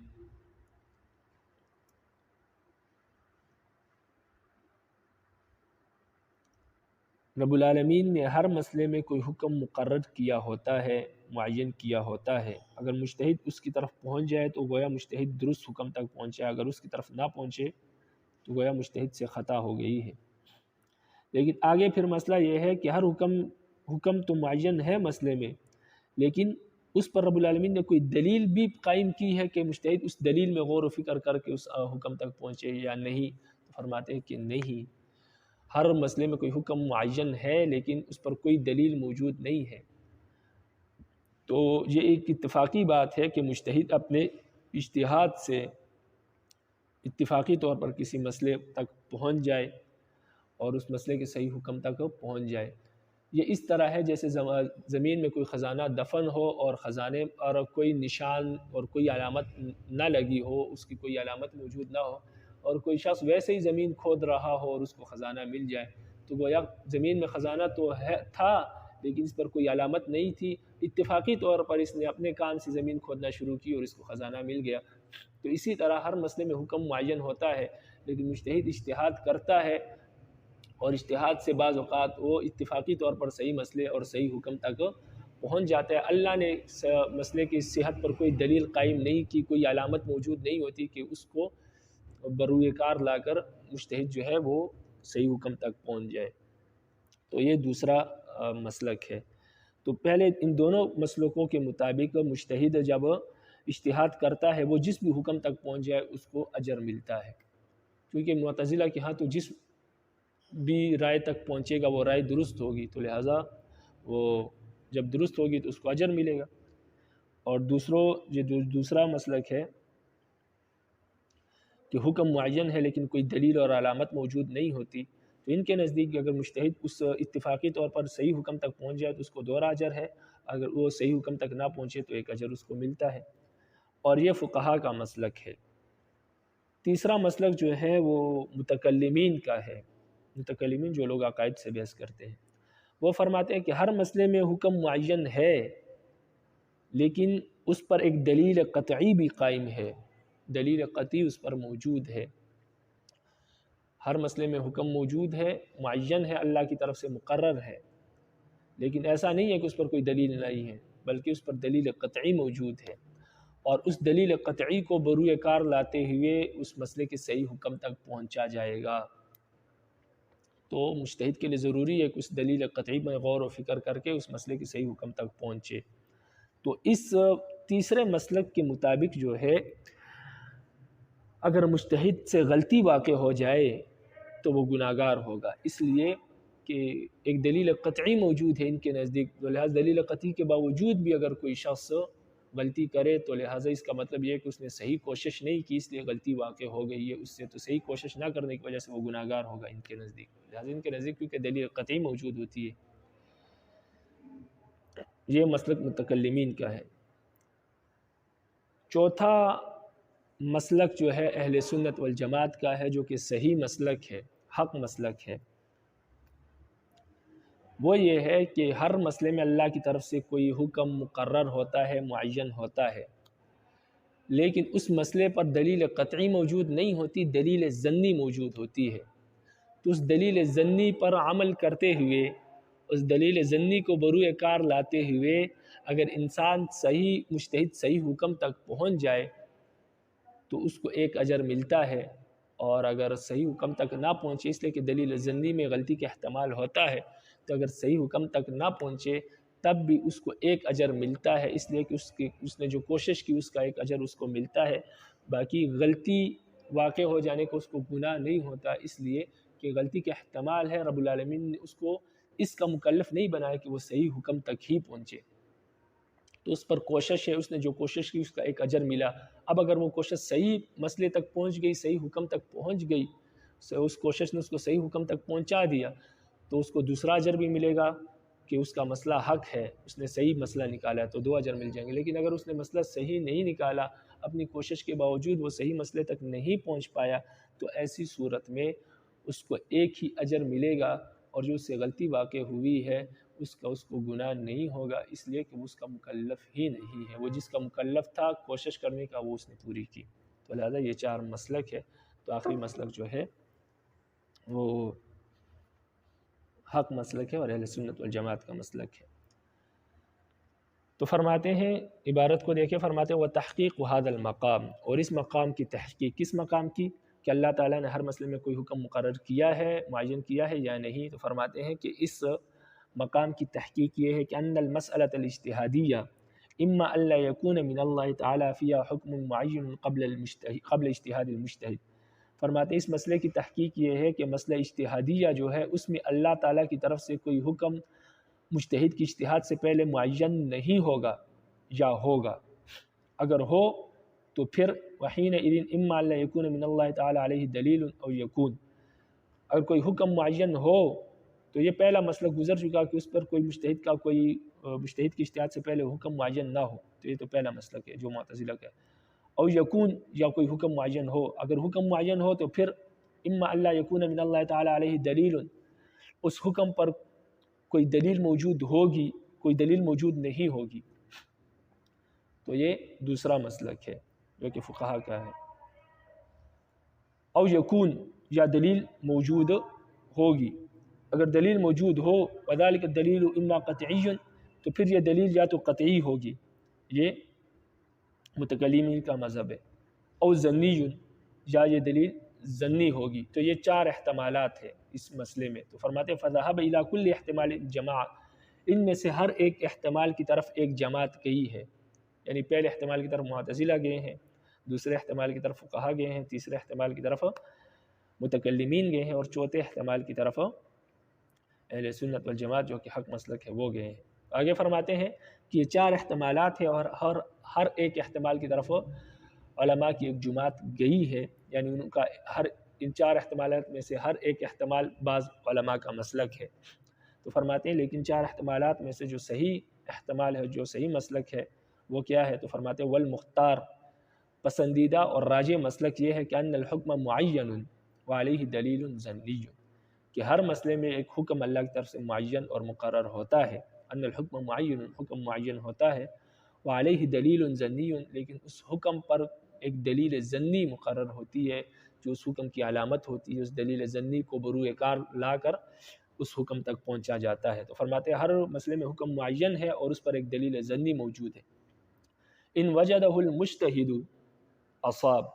رب العالمین نے ہر مسئلے میں کوئی حکم مقرر کیا ہوتا ہے، معین کیا ہوتا ہے۔ اگر مجتہد اس کی طرف پہنچ جائے تو گویا مجتہد درست حکم تک پہنچے، اگر اس کی طرف نہ پہنچے تو گویا مجتہد سے خطا ہو گئی ہے۔ لیکن آگے پھر مسئلہ یہ ہے کہ ہر حکم تو معین ہے مسئلے میں، لیکن اس پر رب العالمین نے کوئی دلیل بھی قائم کی ہے کہ مجتہد اس دلیل میں غور و فکر کر کے اس حکم تک پہنچے یا نہیں۔ تو فرماتے ہیں کہ نہیں، ہر مسئلے میں کوئی حکم معین ہے لیکن اس پر کوئی دلیل موجود نہیں ہے۔ تو یہ ایک اتفاقی بات ہے کہ مجتہد اپنے اجتہاد سے اتفاقی طور پر کسی مسئلے تک پہنچ جائے اور اس مسئلے کے صحیح حکم تک پہنچ جائے۔ یہ اس طرح ہے جیسے زمین میں کوئی خزانہ دفن ہو اور خزانے اور کوئی نشان اور کوئی علامت نہ لگی ہو، اس کی کوئی علامت موجود نہ ہو، اور کوئی شخص ویسے ہی زمین کھود رہا ہو اور اس کو خزانہ مل جائے، تو گویا زمین میں خزانہ تو تھا لیکن اس پر کوئی علامت نہیں تھی، اتفاقی طور پر اس نے اپنے کام سے زمین کھودنا شروع کی اور اس کو خزانہ مل گیا۔ تو اسی طرح ہر مسئلے میں حکم معین ہوتا ہے، لیکن مجتہد اجتہاد کرتا ہے اور اجتہاد سے بعض اوقات وہ اتفاقی طور پر صحیح مسئلے اور صحیح حکم تک پہنچ جاتا ہے۔ اللہ نے مسئلے کی صحت پر کوئی دلیل قائم نہیں کی، کوئی علامت موجود نہیں ہوتی کہ اس کو بروئے کار لا کر مجتہد جو ہے وہ صحیح حکم تک پہنچ جائے۔ تو یہ دوسرا مسلک ہے۔ تو پہلے ان دونوں مسلکوں کے مطابق مجتہد جب اجتہاد کرتا ہے وہ جس بھی حکم تک پہنچ جائے اس کو اجر ملتا ہے، کیونکہ معتزلہ کے ہاں تو جس بھی رائے تک پہنچے گا وہ رائے درست ہوگی، تو لہٰذا وہ جب درست ہوگی تو اس کو اجر ملے گا۔ اور دوسرا مسلک ہے کہ حکم معین ہے لیکن کوئی دلیل اور علامت موجود نہیں ہوتی، تو ان کے نزدیک اگر مجتہد اس اتفاقی طور پر صحیح حکم تک پہنچ جائے تو اس کو 2 اجر ہے، اگر وہ صحیح حکم تک نہ پہنچے تو 1 اجر اس کو ملتا ہے، اور یہ فقہا کا مسلک ہے۔ تیسرا مسلک جو ہے وہ متکلمین کا ہے۔ متکلمین جو لوگ عقائد سے بحث کرتے ہیں وہ فرماتے ہیں کہ ہر مسئلے میں حکم معین ہے لیکن اس پر ایک دلیل قطعی بھی قائم ہے، دلیل قطعی اس پر موجود ہے۔ ہر مسئلے میں حکم موجود ہے، معین ہے، اللہ کی طرف سے مقرر ہے، لیکن ایسا نہیں ہے کہ اس پر کوئی دلیل نہیں ہے، بلکہ اس پر دلیل قطعی موجود ہے، اور اس دلیل قطعی کو بروئے کار لاتے ہوئے اس مسئلے کے صحیح حکم تک پہنچا جائے گا۔ تو مجتہد کے لیے ضروری ہے کہ اس دلیل قطعی میں غور و فکر کر کے اس مسئلے کے صحیح حکم تک پہنچے۔ تو اس تیسرے مسلک کے مطابق جو ہے، اگر مجتہد سے غلطی واقع ہو جائے تو وہ گناہگار ہوگا، اس لیے کہ ایک دلیل قطعی موجود ہے ان کے نزدیک، تو لہٰذا دلیل قطعی کے باوجود بھی اگر کوئی شخص غلطی کرے تو لہٰذا اس کا مطلب یہ ہے کہ اس نے صحیح کوشش نہیں کی، اس لیے غلطی واقع ہو گئی ہے اس سے، تو صحیح کوشش نہ کرنے کی وجہ سے وہ گناہگار ہوگا ان کے نزدیک۔ لہٰذا ان کے نزدیک کیونکہ دلیل قطعی موجود ہوتی ہے۔ یہ مسلک متکلمین کا ہے۔ چوتھا مسلک جو ہے اہل سنت والجماعت کا ہے، جو کہ صحیح مسلک ہے، حق مسلک ہے، وہ یہ ہے کہ ہر مسئلے میں اللہ کی طرف سے کوئی حکم مقرر ہوتا ہے، معین ہوتا ہے، لیکن اس مسئلے پر دلیل قطعی موجود نہیں ہوتی، دلیل ظنی موجود ہوتی ہے۔ تو اس دلیل ظنی پر عمل کرتے ہوئے، اس دلیل ظنی کو بروئے کار لاتے ہوئے اگر انسان صحیح مجتہد صحیح حکم تک پہنچ جائے تو اس کو ایک اجر ملتا ہے، اور اگر صحیح حکم تک نہ پہنچے، اس لیے کہ دلیل ظنی میں غلطی کا احتمال ہوتا ہے، تو اگر صحیح حکم تک نہ پہنچے تب بھی اس کو ایک اجر ملتا ہے، اس لیے کہ اس نے جو کوشش کی اس کا ایک اجر اس کو ملتا ہے۔ باقی غلطی واقع ہو جانے کو اس کو گناہ نہیں ہوتا، اس لیے کہ غلطی کا احتمال ہے، رب العالمین نے اس کو اس کا مکلف نہیں بنایا کہ وہ صحیح حکم تک ہی پہنچے، تو اس پر کوشش ہے، اس نے جو کوشش کی اس کا ایک اجر ملا۔ اب اگر وہ کوشش صحیح مسئلے تک پہنچ گئی، صحیح حکم تک پہنچ گئی، اس کوشش نے اس کو صحیح حکم تک پہنچا دیا، تو اس کو دوسرا اجر بھی ملے گا کہ اس کا مسئلہ حق ہے، اس نے صحیح مسئلہ نکالا ہے، تو 2 اجر مل جائیں گے۔ لیکن اگر اس نے مسئلہ صحیح نہیں نکالا، اپنی کوشش کے باوجود وہ صحیح مسئلے تک نہیں پہنچ پایا، تو ایسی صورت میں اس کو ایک ہی اجر ملے گا، اور جو اس سے غلطی واقع ہوئی ہے اس کو گناہ نہیں ہوگا، اس لیے کہ وہ اس کا مکلف ہی نہیں ہے، وہ جس کا مکلف تھا کوشش کرنے کا وہ اس نے پوری کی۔ تو لہذا یہ 4 مسلک ہے، تو آخری مسلک جو ہے وہ حق مسلک ہے اور اہل سنت والجماعت کا مسلک ہے۔ تو فرماتے ہیں، عبارت کو دیکھیں، فرماتے ہیں وَتَحْقِيقُ هَذَا الْمَقَامِ، اور اس مقام کی تحقیق، کس مقام کی؟ کہ اللہ تعالیٰ نے ہر مسئلے میں کوئی حکم مقرر کیا ہے، معین کیا ہے یا نہیں؟ تو فرماتے ہیں کہ اس مقام کی تحقیق یہ ہے کہ ان المسألة الاجتہادیہ اما الا یکون من اللہ تعالیٰ فیہا حکم معین قبل اجتہاد المجتہد۔ فرماتے ہیں اس مسئلے کی تحقیق یہ ہے کہ مسئلہ اجتہادیہ جو ہے اس میں اللہ تعالیٰ کی طرف سے کوئی حکم مجتہد کی اجتہاد سے پہلے معین نہیں ہوگا یا ہوگا، اگر ہو تو پھر وحینئذ اما الا یکون من اللہ تعالیٰ علیہ دلیل او یکون، اگر کوئی حکم معین ہو تو یہ پہلا مسئلہ گزر چکا کہ اس پر کوئی مجتہد کی اجتہاد سے پہلے حکم معین نہ ہو، تو یہ تو پہلا مسئلہ ہے جو معتزلہ کا ہے۔ او یکون، یا کوئی حکم معین ہو، اگر حکم معین ہو تو پھر اما اللہ یکون من اللہ تعالیٰ علیہ دلیل، اس حکم پر کوئی دلیل موجود ہوگی، کوئی دلیل موجود نہیں ہوگی، تو یہ دوسرا مسلک ہے جو کہ فقہا کا ہے۔ او یکون، یا دلیل موجود ہوگی، اگر دلیل موجود ہو وذالک الدلیل اما قطعی، تو پھر یہ دلیل یا تو قطعی ہوگی، یہ متکلمین کا مذہب ہے، او ظنی، یا یہ دلیل ظنی ہوگی۔ تو یہ 4 احتمالات ہیں اس مسئلے میں۔ تو فرماتے ہیں فذهب الى كل احتمال جماعہ، ان میں سے ہر ایک احتمال کی طرف ایک جماعت گئی ہے، یعنی پہلے احتمال کی طرف معتزلہ گئے ہیں، دوسرے احتمال کی طرف فقہا گئے ہیں، تیسرے احتمال کی طرف متکلمین گئے ہیں، اور چوتھے احتمال کی طرف اہل سنت والجماعت جو کہ حق مسلک ہے وہ گئے ہیں۔ آگے فرماتے ہیں کہ یہ 4 احتمالات ہیں، اور ہر ایک احتمال کی طرف علماء کی ایک جماعت گئی ہے، یعنی ان کا ان 4 احتمالات میں سے ہر ایک احتمال بعض علماء کا مسلک ہے۔ تو فرماتے ہیں لیکن 4 احتمالات میں سے جو صحیح احتمال ہے، جو صحیح مسلک ہے وہ کیا ہے؟ تو فرماتے ہیں والمختار، پسندیدہ اور راجح مسلک یہ ہے کہ ان الحکم معین وعلیہ دلیل ظنی، کہ ہر مسئلے میں ایک حکم اللہ کی طرف سے معین اور مقرر ہوتا ہے، ان الحکم معین، حکم معین ہوتا ہے، وعلیہ دلیل ظنی، لیکن اس حکم پر ایک دلیل ظنی مقرر ہوتی ہے جو اس حکم کی علامت ہوتی ہے، اس دلیل ظنی کو بروئے کار لا کر اس حکم تک پہنچا جاتا ہے۔ تو فرماتے ہیں ہر مسئلے میں حکم معین ہے اور اس پر ایک دلیل ظنی موجود ہے۔ ان وجدہ المجتہد اصاب،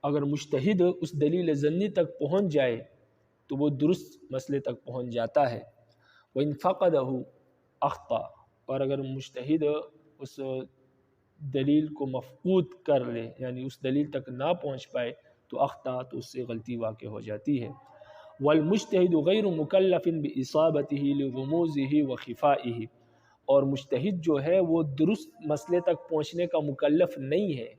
اگر مجتہد اس دلیل ظنی تک پہنچ جائے تو وہ درست مسئلے تک پہنچ جاتا ہے۔ وَإِن فَقَدَهُ اخطا، اور اگر مجتہد اس دلیل کو مفقود کر لے، یعنی اس دلیل تک نہ پہنچ پائے، تو اخطا، تو اس سے غلطی واقع ہو جاتی ہے۔ والمجتہد غیر مکلف باصابته لغموزه وخفائه، اور مجتہد جو ہے وہ درست مسئلے تک پہنچنے کا مکلف نہیں ہے،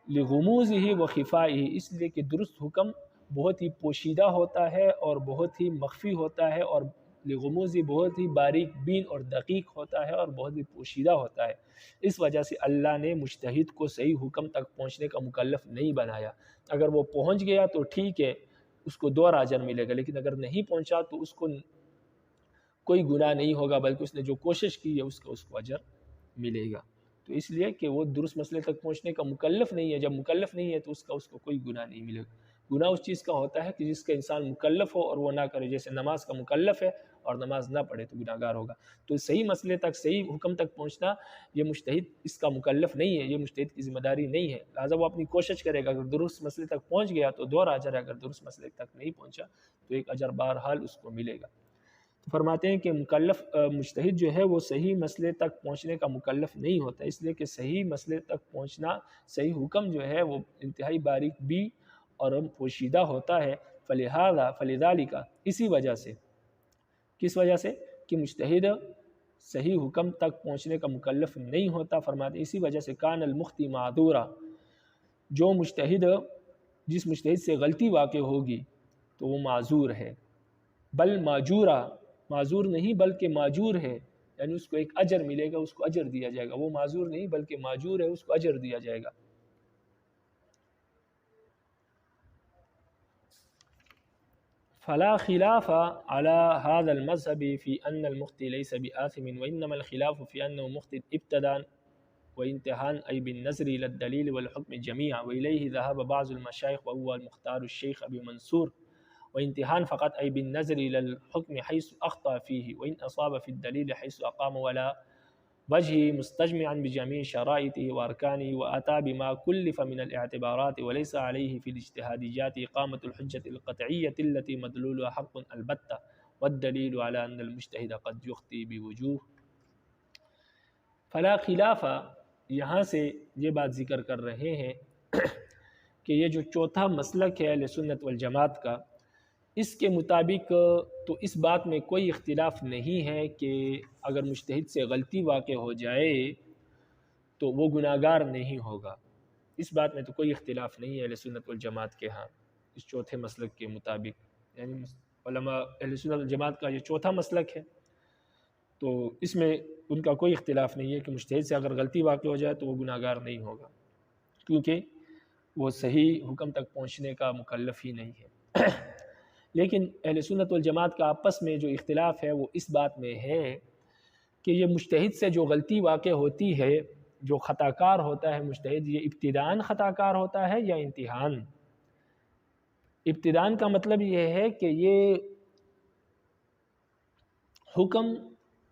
لغموزه وخفائه، اس لیے کہ درست حکم بہت ہی پوشیدہ ہوتا ہے اور بہت ہی مخفی ہوتا ہے، اور لغموزی بہت ہی باریک بین اور دقیق ہوتا ہے اور بہت ہی پوشیدہ ہوتا ہے۔ اس وجہ سے اللہ نے مجتہد کو صحیح حکم تک پہنچنے کا مکلف نہیں بنایا۔ اگر وہ پہنچ گیا تو ٹھیک ہے، اس کو 2 اجر ملے گا، لیکن اگر نہیں پہنچا تو اس کو کوئی گناہ نہیں ہوگا، بلکہ اس نے جو کوشش کی ہے اس کو اجر ملے گا۔ تو اس لیے کہ وہ درست مسئلے تک پہنچنے کا مکلف نہیں ہے، جب مکلف نہیں ہے تو اس کو کوئی گناہ نہیں ملے گا۔ گناہ اس چیز کا ہوتا ہے کہ جس کا انسان مکلف ہو اور وہ نہ کرے، جیسے نماز کا مکلف ہے اور نماز نہ پڑھے تو گناہ گار ہوگا۔ تو صحیح مسئلے تک، صحیح حکم تک پہنچنا یہ مجتہد اس کا مکلف نہیں ہے، یہ مجتہد کی ذمہ داری نہیں ہے، لہٰذا وہ اپنی کوشش کرے گا۔ اگر درست مسئلے تک پہنچ گیا تو 2 اجر ہے، اگر درست مسئلے تک نہیں پہنچا تو 1 اجر بہرحال اس کو ملے گا۔ تو فرماتے ہیں کہ مجتہد جو ہے وہ صحیح مسئلے تک پہنچنے کا مکلف نہیں ہوتا، اس لیے کہ صحیح مسئلے تک پہنچنا، صحیح حکم جو ہے وہ انتہائی باریک بھی اور پوشیدہ ہوتا ہے۔ فلذالک، اسی وجہ سے، کس وجہ سے؟ کہ مجتہد صحیح حکم تک پہنچنے کا مکلف نہیں ہوتا۔ فرماتے ہیں اسی وجہ سے کان المخطی معذورا، جو مجتہد، جس مجتہد سے غلطی واقع ہوگی تو وہ معذور ہے، بل ماجورا، معذور نہیں بلکہ ماجور ہے، یعنی اس کو ایک اجر ملے گا، اس کو اجر دیا جائے گا۔ وہ معذور نہیں بلکہ ماجور ہے، اس کو اجر دیا جائے گا۔ فلا خلاف على هذا المذهب في أن المخطئ ليس بآثم، وإنما الخلاف في أنه مخطئ ابتداء وانتهاء، أي بالنظر إلى الدليل والحكم جميعا، وإليه ذهب بعض المشايخ وهو المختار الشيخ أبي منصور، وانتهاء فقط أي بالنظر إلى الحكم حيث أخطأ فيه، وإن أصاب في الدليل حيث أقام ولا وجه مستجمعا بجميع شرائطه وأركانه، وأتى بما كلف من الاعتبارات، وليس عليه في الاجتهاديات إقامة الحجة القطعية التي مدلولها حق البتة، والدليل على أن المجتهد قد يخطئ بوجوه۔ فلا خلاف، یہاں سے یہ بات ذکر کر رہے ہیں کہ یہ جو چوتھا مسلک ہے اہل سنت والجماعت کا، اس کے مطابق تو اس بات میں کوئی اختلاف نہیں ہے کہ اگر مجتہد سے غلطی واقع ہو جائے تو وہ گناہ گار نہیں ہوگا۔ اس بات میں تو کوئی اختلاف نہیں ہے اہل سنت والجماعت کے ہاں، اس چوتھے مسلک کے مطابق، یعنی علماء اہل سنت والجماعت کا یہ چوتھا مسلک ہے، تو اس میں ان کا کوئی اختلاف نہیں ہے کہ مجتہد سے اگر غلطی واقع ہو جائے تو وہ گناہ گار نہیں ہوگا، کیونکہ وہ صحیح حکم تک پہنچنے کا مکلف ہی نہیں ہے۔ لیکن اہل سنت والجماعت کا آپس میں جو اختلاف ہے وہ اس بات میں ہے کہ یہ مجتہد سے جو غلطی واقع ہوتی ہے، جو خطا کار ہوتا ہے مجتہد، یہ ابتداءً خطا کار ہوتا ہے یا انتہاءً؟ ابتداءً کا مطلب یہ ہے کہ یہ حکم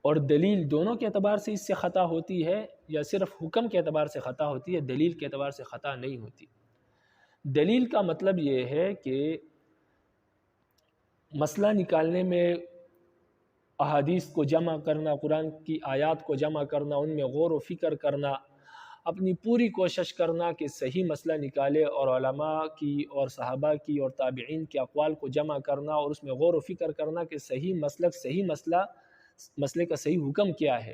اور دلیل دونوں کے اعتبار سے اس سے خطا ہوتی ہے، یا صرف حکم کے اعتبار سے خطا ہوتی ہے، دلیل کے اعتبار سے خطا نہیں ہوتی۔ دلیل کا مطلب یہ ہے کہ مسئلہ نکالنے میں احادیث کو جمع کرنا، قرآن کی آیات کو جمع کرنا، ان میں غور و فکر کرنا، اپنی پوری کوشش کرنا کہ صحیح مسئلہ نکالے، اور علماء کی اور صحابہ کی اور تابعین کے اقوال کو جمع کرنا اور اس میں غور و فکر کرنا کہ صحیح مسلک، صحیح مسئلے کا صحیح حکم کیا ہے۔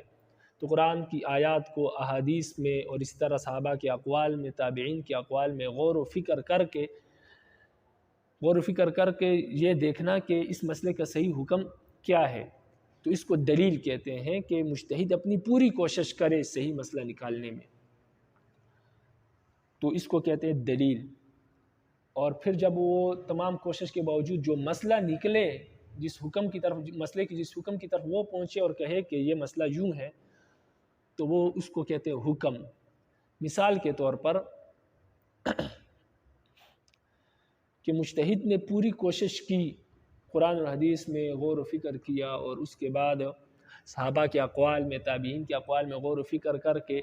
تو قرآن کی آیات کو احادیث میں اور اس طرح صحابہ کے اقوال میں، تابعین کے اقوال میں غور و فکر کر کے یہ دیکھنا کہ اس مسئلے کا صحیح حکم کیا ہے، تو اس کو دلیل کہتے ہیں کہ مجتہد اپنی پوری کوشش کرے صحیح مسئلہ نکالنے میں، تو اس کو کہتے ہیں دلیل۔ اور پھر جب وہ تمام کوشش کے باوجود جو مسئلہ نکلے، جس حکم کی طرف، مسئلے کی جس حکم کی طرف وہ پہنچے اور کہے کہ یہ مسئلہ یوں ہے، تو وہ اس کو کہتے ہیں حکم۔ مثال کے طور پر کہ مجتہد نے پوری کوشش کی، قرآن اور حدیث میں غور و فکر کیا، اور اس کے بعد صحابہ کے اقوال میں، تابعین کے اقوال میں غور و فکر کر کے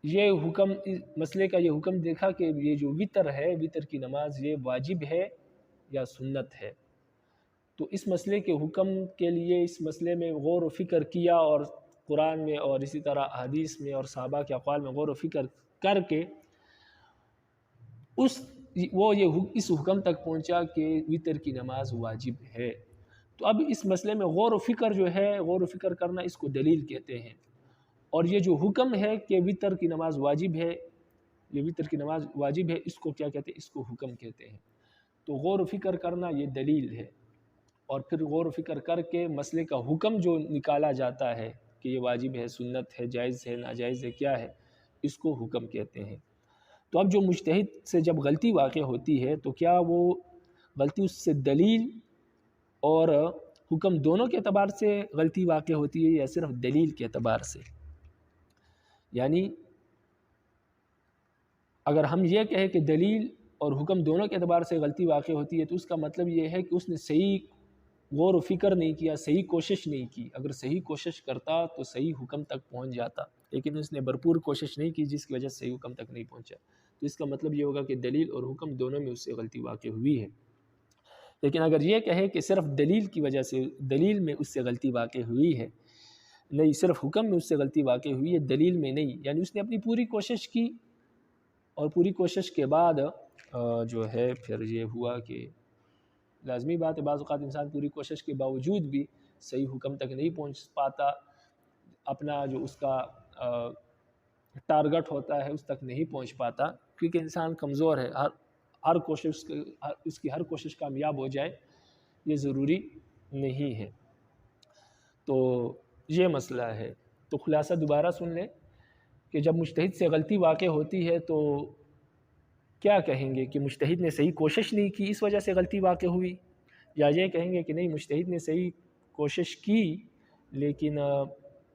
یہ حکم، مسئلے کا یہ حکم دیکھا کہ یہ جو وتر ہے، وتر کی نماز، یہ واجب ہے یا سنت ہے۔ تو اس مسئلے کے حکم کے لیے اس مسئلے میں غور و فکر کیا، اور قرآن میں اور اسی طرح حدیث میں اور صحابہ کے اقوال میں غور و فکر کر کے اس حکم تک پہنچا کہ وتر کی نماز واجب ہے۔ تو اب اس مسئلے میں غور و فکر جو ہے، غور و فکر کرنا، اس کو دلیل کہتے ہیں۔ اور یہ جو حکم ہے کہ وتر کی نماز واجب ہے، یہ وتر کی نماز واجب ہے، اس کو کیا کہتے ہیں؟ اس کو حکم کہتے ہیں۔ تو غور و فکر کرنا یہ دلیل ہے، اور پھر غور و فکر کر کے مسئلے کا حکم جو نکالا جاتا ہے کہ یہ واجب ہے، سنت ہے، جائز ہے، ناجائز ہے، کیا ہے، اس کو حکم کہتے ہیں۔ تو اب جو مجتہد سے جب غلطی واقع ہوتی ہے تو کیا وہ غلطی اس سے دلیل اور حکم دونوں کے اعتبار سے غلطی واقع ہوتی ہے، یا صرف دلیل کے اعتبار سے؟ یعنی اگر ہم یہ کہیں کہ دلیل اور حکم دونوں کے اعتبار سے غلطی واقع ہوتی ہے، تو اس کا مطلب یہ ہے کہ اس نے صحیح غور و فکر نہیں کیا، صحیح کوشش نہیں کی۔ اگر صحیح کوشش کرتا تو صحیح حکم تک پہنچ جاتا، لیکن اس نے بھرپور کوشش نہیں کی، جس کی وجہ سے صحیح حکم تک نہیں پہنچا۔ تو اس کا مطلب یہ ہوگا کہ دلیل اور حکم دونوں میں اس سے غلطی واقع ہوئی ہے۔ لیکن اگر یہ کہے کہ صرف دلیل کی وجہ سے، دلیل میں اس سے غلطی واقع ہوئی ہے، نہیں، صرف حکم میں اس سے غلطی واقع ہوئی ہے، دلیل میں نہیں، یعنی اس نے اپنی پوری کوشش کی، اور پوری کوشش کے بعد جو ہے پھر یہ ہوا کہ لازمی بات ہے بعض اوقات انسان پوری کوشش کے باوجود بھی صحیح حکم تک نہیں پہنچ پاتا، اپنا جو اس کا ٹارگٹ ہوتا ہے اس تک نہیں پہنچ پاتا، کیونکہ انسان کمزور ہے، ہر کوشش اس کی ہر کوشش کامیاب ہو جائے یہ ضروری نہیں ہے۔ تو یہ مسئلہ ہے۔ تو خلاصہ دوبارہ سن لیں کہ جب مجتہد سے غلطی واقع ہوتی ہے تو کیا کہیں گے کہ مجتہد نے صحیح کوشش نہیں کی، اس وجہ سے غلطی واقع ہوئی، یا یہ کہیں گے کہ نہیں، مجتہد نے صحیح کوشش کی، لیکن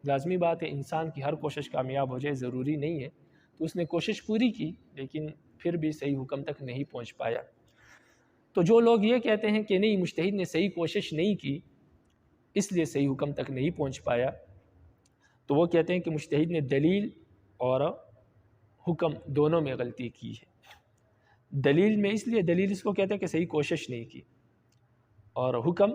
لازمی بات ہے انسان کی ہر کوشش کامیاب ہو جائے ضروری نہیں ہے، تو اس نے کوشش پوری کی لیکن پھر بھی صحیح حکم تک نہیں پہنچ پایا۔ تو جو لوگ یہ کہتے ہیں کہ نہیں، مجتہد نے صحیح کوشش نہیں کی اس لیے صحیح حکم تک نہیں پہنچ پایا، تو وہ کہتے ہیں کہ مجتہد نے دلیل اور حکم دونوں میں غلطی کی ہے۔ دلیل میں اس لیے، دلیل اس کو کہتے ہیں کہ صحیح کوشش نہیں کی، اور حکم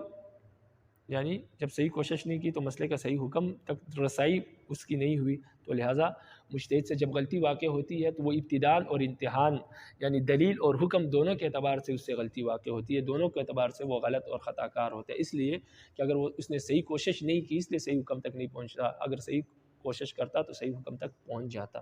یعنی جب صحیح کوشش نہیں کی تو مسئلے کا صحیح حکم تک رسائی اس کی نہیں ہوئی، تو لہٰذا مجتہد سے جب غلطی واقع ہوتی ہے تو وہ ابتداءً اور انتہاً، یعنی دلیل اور حکم دونوں کے اعتبار سے اس سے غلطی واقع ہوتی ہے، دونوں کے اعتبار سے وہ غلط اور خطا کار ہوتا ہے، اس لیے کہ اگر اس نے صحیح کوشش نہیں کی اس لیے صحیح حکم تک نہیں پہنچتا، اگر صحیح کوشش کرتا تو صحیح حکم تک پہنچ جاتا۔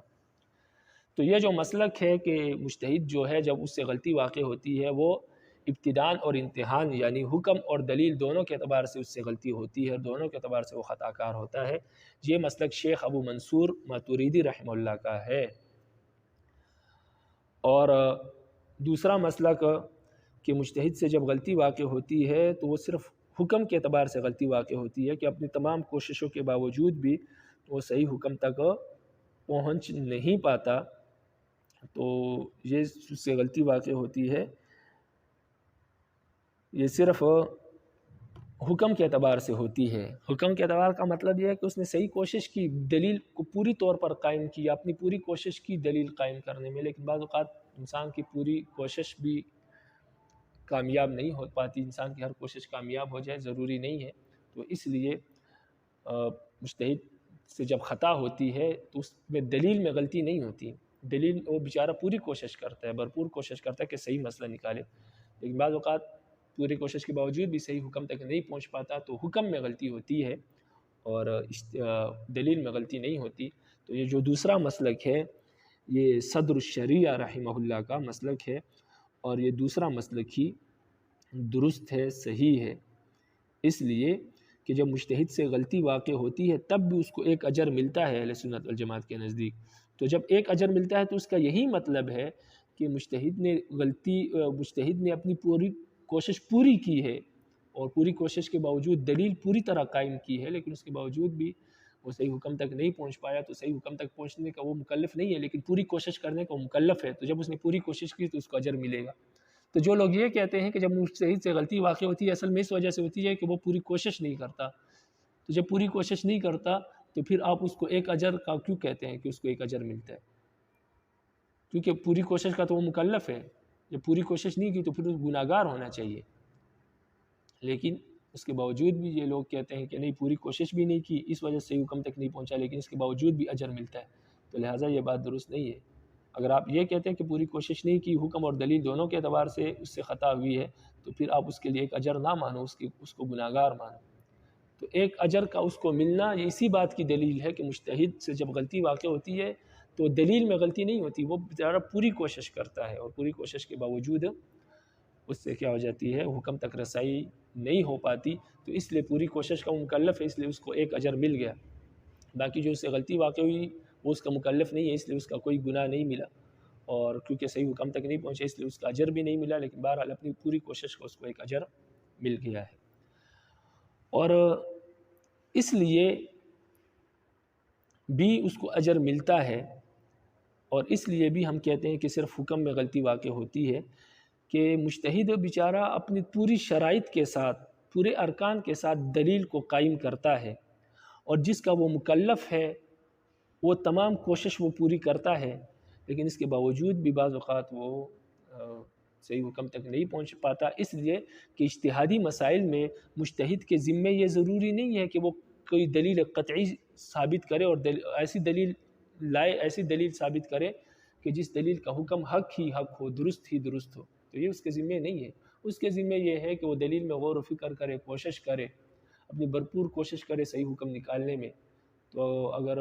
تو یہ جو مسلک ہے کہ مجتہد جو ہے جب اس سے غلطی واقع ہوتی ہے وہ ابتداءً اور انتہاً، یعنی حکم اور دلیل دونوں کے اعتبار سے اس سے غلطی ہوتی ہے، اور دونوں کے اعتبار سے وہ خطا کار ہوتا ہے۔ یہ مسلک شیخ ابو منصور ماتوریدی رحمہ اللہ کا ہے۔ اور دوسرا مسلک کہ مجتہد سے جب غلطی واقع ہوتی ہے تو وہ صرف حکم کے اعتبار سے غلطی واقع ہوتی ہے کہ اپنی تمام کوششوں کے باوجود بھی وہ صحیح حکم تک پہنچ نہیں پاتا، تو یہ اس سے غلطی واقع ہوتی ہے، یہ صرف حکم کے اعتبار سے ہوتی ہے۔ حکم کے اعتبار کا مطلب یہ ہے کہ اس نے صحیح کوشش کی، دلیل کو پوری طور پر قائم کیا، اپنی پوری کوشش کی دلیل قائم کرنے میں، لیکن بعض اوقات انسان کی پوری کوشش بھی کامیاب نہیں ہو پاتی، انسان کی ہر کوشش کامیاب ہو جائے ضروری نہیں ہے، تو اس لیے مجتہد سے جب خطا ہوتی ہے تو اس میں دلیل میں غلطی نہیں ہوتی، دلیل وہ بیچارہ پوری کوشش کرتا ہے، بھرپور کوشش کرتا ہے کہ صحیح مسئلہ نکالے، لیکن بعض اوقات پوری کوشش کے باوجود بھی صحیح حکم تک نہیں پہنچ پاتا، تو حکم میں غلطی ہوتی ہے اور دلیل میں غلطی نہیں ہوتی۔ تو یہ جو دوسرا مسلک ہے یہ صدر الشریعہ رحمہ اللہ کا مسلک ہے، اور یہ دوسرا مسلک ہی درست ہے، صحیح ہے، اس لیے کہ جب مجتہد سے غلطی واقع ہوتی ہے تب بھی اس کو ایک اجر ملتا ہے اہل سنت والجماعت کے نزدیک۔ تو جب ایک اجر ملتا ہے تو اس کا یہی مطلب ہے کہ مجتہد نے اپنی پوری کوشش پوری کی ہے، اور پوری کوشش کے باوجود دلیل پوری طرح قائم کی ہے، لیکن اس کے باوجود بھی وہ صحیح حکم تک نہیں پہنچ پایا تو صحیح حکم تک پہنچنے کا وہ مکلف نہیں ہے، لیکن پوری کوشش کرنے کا وہ مکلف ہے، تو جب اس نے پوری کوشش کی تو اس کو اجر ملے گا۔ تو جو لوگ یہ کہتے ہیں کہ جب مجتہد سے غلطی واقع ہوتی ہے، اصل میں اس وجہ سے ہوتی ہے کہ وہ پوری کوشش نہیں کرتا، تو جب پوری کوشش نہیں کرتا تو پھر آپ اس کو ایک اجر کا کیوں کہتے ہیں کہ اس کو ایک اجر ملتا ہے؟ کیونکہ پوری کوشش کا تو وہ مکلف ہے، جب پوری کوشش نہیں کی تو پھر گناہ گار ہونا چاہیے، لیکن اس کے باوجود بھی یہ لوگ کہتے ہیں کہ نہیں پوری کوشش بھی نہیں کی، اس وجہ سے حکم تک نہیں پہنچا، لیکن اس کے باوجود بھی اجر ملتا ہے، تو لہٰذا یہ بات درست نہیں ہے۔ اگر آپ یہ کہتے ہیں کہ پوری کوشش نہیں کی، حکم اور دلیل دونوں کے اعتبار سے اس سے خطا ہوئی ہے، تو پھر آپ اس کے لیے ایک اجر نہ مانو، اس کو گناہ گار مانو۔ تو ایک اجر کا اس کو ملنا یہ اسی بات کی دلیل ہے کہ مجتہد سے جب غلطی واقع ہوتی ہے تو دلیل میں غلطی نہیں ہوتی، وہ بیچارہ پوری کوشش کرتا ہے اور پوری کوشش کے باوجود اس سے کیا ہو جاتی ہے، حکم تک رسائی نہیں ہو پاتی، تو اس لیے پوری کوشش کا وہ مکلف ہے، اس لیے اس کو ایک اجر مل گیا۔ باقی جو اس سے غلطی واقع ہوئی وہ اس کا مکلف نہیں ہے، اس لیے اس کا کوئی گناہ نہیں ملا، اور کیونکہ صحیح حکم تک نہیں پہنچے اس لیے اس کا اجر بھی نہیں ملا، لیکن بہرحال اپنی پوری کوشش کا اس کو ایک اجر مل گیا ہے۔ اور اس لیے بھی اس کو اجر ملتا ہے، اور اس لیے بھی ہم کہتے ہیں کہ صرف حکم میں غلطی واقع ہوتی ہے کہ مجتہد بیچارہ اپنی پوری شرائط کے ساتھ، پورے ارکان کے ساتھ دلیل کو قائم کرتا ہے، اور جس کا وہ مکلف ہے وہ تمام کوشش وہ پوری کرتا ہے، لیکن اس کے باوجود بھی بعض اوقات وہ صحیح حکم تک نہیں پہنچ پاتا، اس لیے کہ اجتہادی مسائل میں مجتہد کے ذمے یہ ضروری نہیں ہے کہ وہ کوئی دلیل قطعی ثابت کرے اور ایسی دلیل لائے، ایسی دلیل ثابت کرے کہ جس دلیل کا حکم حق ہی حق ہو، درست ہی درست ہو، تو یہ اس کے ذمے نہیں ہے۔ اس کے ذمے یہ ہے کہ وہ دلیل میں غور و فکر کرے، کوشش کرے، اپنی بھرپور کوشش کرے صحیح حکم نکالنے میں۔ تو اگر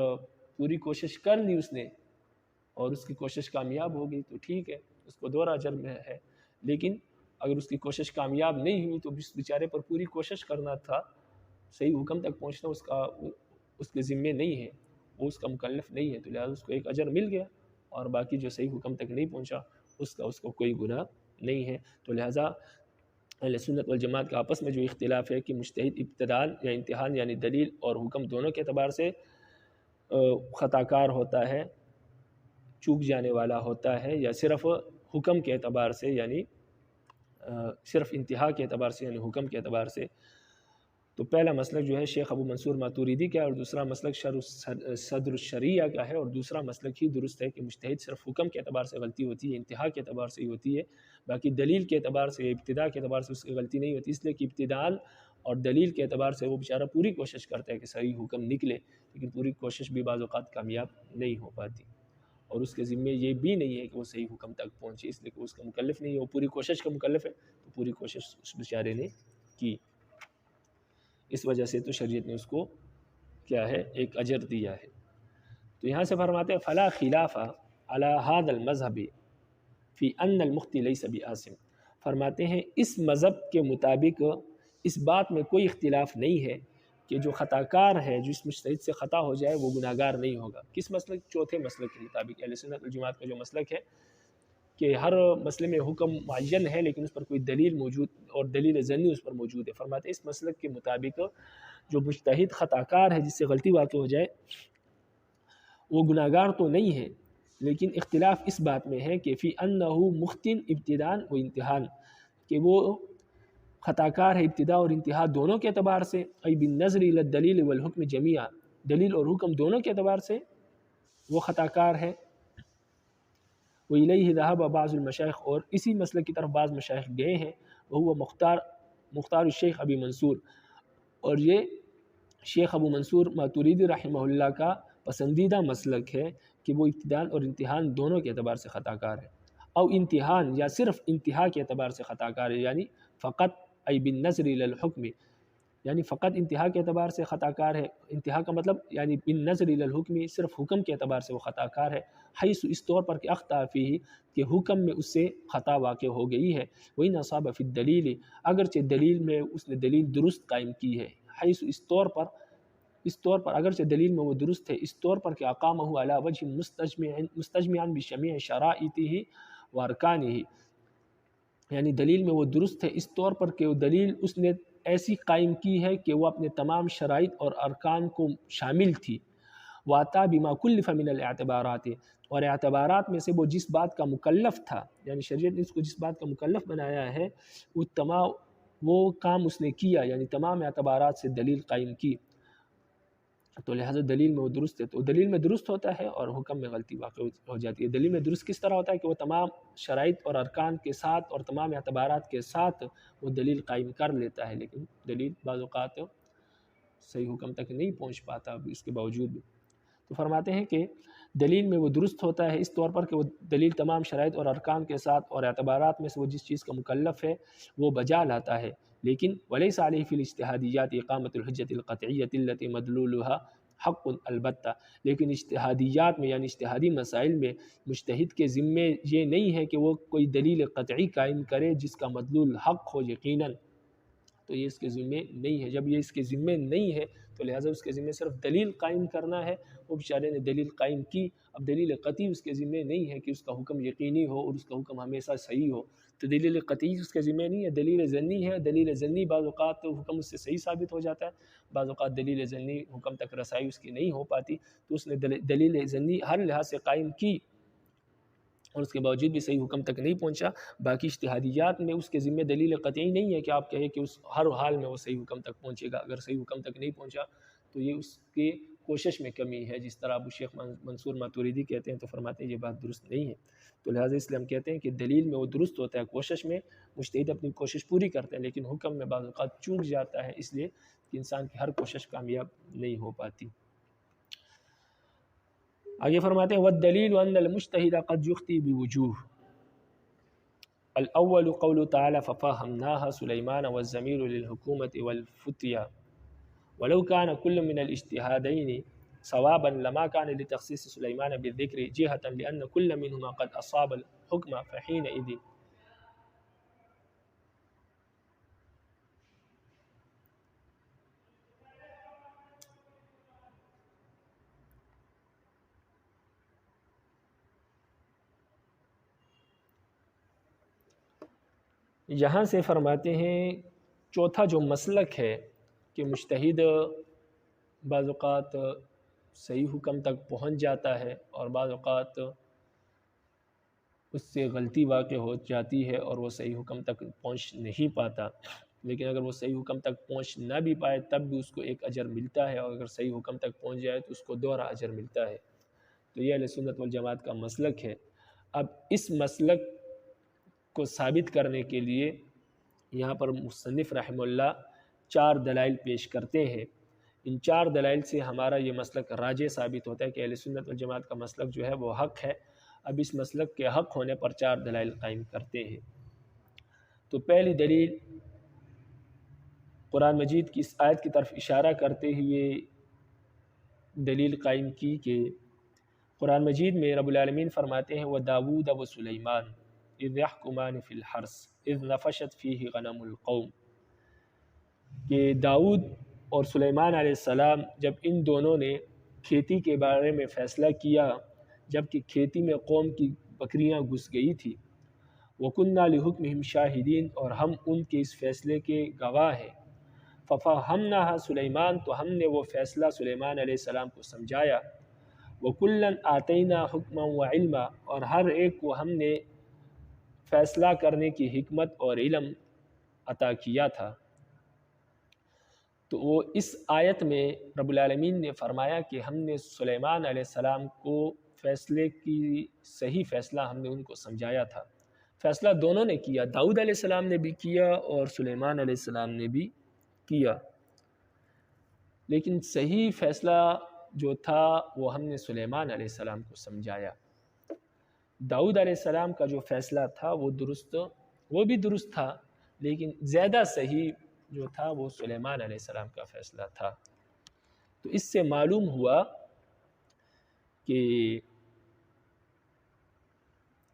پوری کوشش کر لی اس نے اور اس کی کوشش کامیاب ہوگی تو ٹھیک ہے، اس کو دوہرا اجر میں ہے، لیکن اگر اس کی کوشش کامیاب نہیں ہوئی تو اس بیچارے پر پوری کوشش کرنا تھا، صحیح حکم تک پہنچنا اس کے ذمے نہیں ہے، وہ اس کا مکلف نہیں ہے، تو لہٰذا اس کو ایک اجر مل گیا، اور باقی جو صحیح حکم تک نہیں پہنچا اس کو کوئی گناہ نہیں ہے۔ تو لہٰذا اہل سنت والجماعت کا آپس میں جو اختلاف ہے کہ مجتہد ابتداءً یا انتہاءً یعنی دلیل اور حکم دونوں کے اعتبار سے خطا کار ہوتا ہے، چوک جانے والا ہوتا ہے، یا صرف حکم کے اعتبار سے یعنی صرف انتہا کے اعتبار سے یعنی حکم کے اعتبار سے۔ تو پہلا مسلک جو ہے شیخ ابو منصور ماتوریدی کا ہے، اور دوسرا مسلک صدر الشریعہ کا ہے، اور دوسرا مسلک ہی درست ہے کہ مجتہد صرف حکم کے اعتبار سے غلطی ہوتی ہے، انتہا کے اعتبار سے ہی ہوتی ہے، باقی دلیل کے اعتبار سے، ابتداء کے اعتبار سے اس کی غلطی نہیں ہوتی، اس لیے کہ ابتداءً اور دلیل کے اعتبار سے وہ بیچارہ پوری کوشش کرتا ہے کہ صحیح حکم نکلے، لیکن پوری کوشش بھی بعض اوقات کامیاب نہیں ہو پاتی، اور اس کے ذمے یہ بھی نہیں ہے کہ وہ صحیح حکم تک پہنچے، اس لیے کہ اس کا مکلف نہیں ہے، وہ پوری کوشش کا مکلف ہے، تو پوری کوشش اس بیچارے نے کی، اس وجہ سے تو شریعت نے اس کو کیا ہے ایک اجر دیا ہے۔ تو یہاں سے فرماتے ہیں فلا خلاف علی هذا المذهب فی ان المخطئ لیس بعاصم، فرماتے ہیں اس مذہب کے مطابق اس بات میں کوئی اختلاف نہیں ہے کہ جو خطا کار ہے، جو اس مجتہد سے خطا ہو جائے وہ گناہ گار نہیں ہوگا۔ کس مسلک؟ چوتھے مسلک کے مطابق، اہل سنت والجماعت کا جو مسلک ہے کہ ہر مسئلے میں حکم معین ہے لیکن اس پر کوئی دلیل موجود اور دلیل ظنی اس پر موجود ہے، فرماتے ہیں اس مسلک کے مطابق جو مجتہد خطا کار ہے، جس سے غلطی واقع ہو جائے، وہ گناہ گار تو نہیں ہے، لیکن اختلاف اس بات میں ہے کہ فی انہ مخطئ ابتداء و انتہاء، کہ وہ خطا کار ہے ابتدا اور انتہا دونوں کے اعتبار سے، ای بالنظر الی الدلیل والحکم جمیعا، دلیل اور حکم دونوں کے اعتبار سے وہ خطا کار ہے۔ وَإِلَيْهِ ذَهَبَ بَعْضُ الْمَشَائِخ، اور اسی مسئلے کی طرف بعض مشائخ گئے ہیں، وہ مختار الشیخ ابی منصور، اور یہ شیخ ابو منصور ماتوریدی رحمہ اللہ کا پسندیدہ مسلک ہے کہ وہ ابتداء اور انتہاء دونوں کے اعتبار سے خطا کار ہے، او انتہاء یا صرف انتہا کے اعتبار سے خطا کار ہے، یعنی فقط ای بالنظر الی الحکم، یعنی فقط انتہا کے اعتبار سے خطا کار ہے، انتہا کا مطلب یعنی بالنظر الی الحکم، صرف حکم کے اعتبار سے وہ خطا کار ہے، حیث اس طور پر کہ اخطأ فیہ، کہ حکم میں اس سے خطا واقع ہو گئی ہے، وَإِنْ أَصَابَ فِي الدَّلِيلِ، اگرچہ دلیل میں اس نے دلیل درست قائم کی ہے، حیث اس طور پر اگرچہ دلیل میں وہ درست ہے، اس طور پر کہ اقامہ علی وجہ مستجمعا بجمیع شرائطہ و ارکانہ، یعنی دلیل میں وہ درست ہے اس طور پر کہ وہ دلیل اس نے ایسی قائم کی ہے کہ وہ اپنے تمام شرائط اور ارکان کو شامل تھی۔ وَأَتَى بِمَا كُلِّفَ مِنَ الْاعْتِبَارَاتِ، اور اعتبارات میں سے وہ جس بات کا مکلف تھا، یعنی شریعت نے اس کو جس بات کا مکلف بنایا ہے وہ کام اس نے کیا، یعنی تمام اعتبارات سے دلیل قائم کی، تو لہٰذا دلیل میں وہ درست ہے۔ تو دلیل میں درست ہوتا ہے اور حکم میں غلطی واقع ہو جاتی ہے۔ دلیل میں درست کس طرح ہوتا ہے کہ وہ تمام شرائط اور ارکان کے ساتھ اور تمام اعتبارات کے ساتھ وہ دلیل قائم کر لیتا ہے، لیکن دلیل بعض اوقات صحیح حکم تک نہیں پہنچ پاتا اس کے باوجود بھی۔ تو فرماتے ہیں کہ دلیل میں وہ درست ہوتا ہے اس طور پر کہ وہ دلیل تمام شرائط اور ارکان کے ساتھ اور اعتبارات میں سے وہ جس چیز کا مکلف ہے وہ بجا لاتا ہے، لیکن وَلَيْسَ عَلَيْهِ فِي الْاجْتِهَادِيَّاتِ إِقَامَةُ الْحُجَّةِ الْقَطْعِيَّةِ الَّتِي مَدْلُولُهَا حق البتہ، لیکن اجتہادیات میں یعنی اجتہادی مسائل میں مجتہد کے ذمے یہ نہیں ہے کہ وہ کوئی دلیل قطعی قائم کرے جس کا مدلول حق ہو یقیناً، تو یہ اس کے ذمے نہیں ہے۔ جب یہ اس کے ذمے نہیں ہے تو لہٰذا اس کے ذمے صرف دلیل قائم کرنا ہے۔ وہ بیچارے نے دلیل قائم کی، اب دلیل قطعی اس کے ذمے نہیں ہے کہ اس کا حکم یقینی ہو اور اس کا حکم ہمیشہ صحیح ہو، تو دلیل قطعی اس کے ذمے نہیں ہے، دلیل ظنی ہے۔ دلیل ظنی بعض اوقات تو حکم اس سے صحیح ثابت ہو جاتا ہے، بعض اوقات دلیل ظنی حکم تک رسائی اس کی نہیں ہو پاتی، تو اس نے دلیل ظنی ہر لحاظ سے قائم کی اور اس کے باوجود بھی صحیح حکم تک نہیں پہنچا۔ باقی اجتہادیات میں اس کے ذمہ دلیل قطعی نہیں ہے کہ آپ کہیں کہ اس ہر حال میں وہ صحیح حکم تک پہنچے گا، اگر صحیح حکم تک نہیں پہنچا تو یہ اس کے کوشش میں کمی ہے، جس طرح ابو شیخ منصور ماتوریدی کہتے ہیں، تو فرماتے ہیں یہ بات درست نہیں ہے۔ تو لہٰذا اس لیے ہم کہتے ہیں کہ دلیل میں وہ درست ہوتا ہے، کوشش میں مجتہد اپنی کوشش پوری کرتے ہیں، لیکن حکم میں بعض اوقات چوک جاتا ہے، اس لیے کہ انسان کی ہر کوشش کامیاب نہیں ہو پاتی۔ آگے فرماتے ہیں وَالدَّلِيلُ أَنَّ الْمُجْتَهِدَ قَدْ يُخْطِئُ بِوُجُوهٍ الأول قول تعالى ففهمناها سليمان والضمير للحكومة والفتيا ولو كان كل من الاجتهادين صوابا لما كان لتخصيص سليمان بالذكر جهة لأن كل منهما قد أصاب الحكم فحينئذ یہاں سے فرماتے ہیں چوتھا جو مسلک ہے کہ مجتہد بعض اوقات صحیح حکم تک پہنچ جاتا ہے اور بعض اوقات اس سے غلطی واقع ہو جاتی ہے اور وہ صحیح حکم تک پہنچ نہیں پاتا، لیکن اگر وہ صحیح حکم تک پہنچ نہ بھی پائے تب بھی اس کو ایک اجر ملتا ہے، اور اگر صحیح حکم تک پہنچ جائے تو اس کو دوہرا اجر ملتا ہے۔ تو یہ اہل سنت والجماعت کا مسلک ہے۔ اب اس مسلک کو ثابت کرنے کے لیے یہاں پر مصنف رحمہ اللہ 4 دلائل پیش کرتے ہیں۔ ان 4 دلائل سے ہمارا یہ مسلک راجح ثابت ہوتا ہے کہ اہل سنت والجماعت کا مسلک جو ہے وہ حق ہے۔ اب اس مسلک کے حق ہونے پر 4 دلائل قائم کرتے ہیں۔ تو پہلی دلیل قرآن مجید کی اس آیت کی طرف اشارہ کرتے ہوئے دلیل قائم کی کہ قرآن مجید میں رب العالمین فرماتے ہیں وَدَاوُودَ وَسُلَيْمَانَ اِذْ يَحْكُمَانِ فِي الْحَرْثِ اِذْ نَفَشَتْ فِيهِ غَنَمُ الْقَوْمِ، کہ داؤد اور سلیمان علیہ السلام جب ان دونوں نے کھیتی کے بارے میں فیصلہ کیا جب کہ کھیتی میں قوم کی بکریاں گھس گئی تھی، وَكُنَّا لِحُكْمِهِمْ شَاهِدِينَ، اور ہم ان کے اس فیصلے کے گواہ ہیں، فَفَهَّمْنَاهَا سلیمان، تو ہم نے وہ فیصلہ سلیمان علیہ السلام کو سمجھایا، وَكُلًّا آتَيْنَا حُكْمًا وَعِلْمًا، اور ہر ایک کو ہم نے فیصلہ کرنے کی حکمت اور علم عطا کیا تھا۔ تو وہ اس آیت میں رب العالمین نے فرمایا کہ ہم نے سلیمان علیہ السلام کو فیصلے کی صحیح فیصلہ ہم نے ان کو سمجھایا تھا۔ فیصلہ دونوں نے کیا، داؤد علیہ السلام نے بھی کیا اور سلیمان علیہ السلام نے بھی کیا، لیکن صحیح فیصلہ جو تھا وہ ہم نے سلیمان علیہ السلام کو سمجھایا۔ داؤد علیہ السلام کا جو فیصلہ تھا وہ بھی درست تھا، لیکن زیادہ صحیح جو تھا وہ سلیمان علیہ السلام کا فیصلہ تھا۔ تو اس سے معلوم ہوا کہ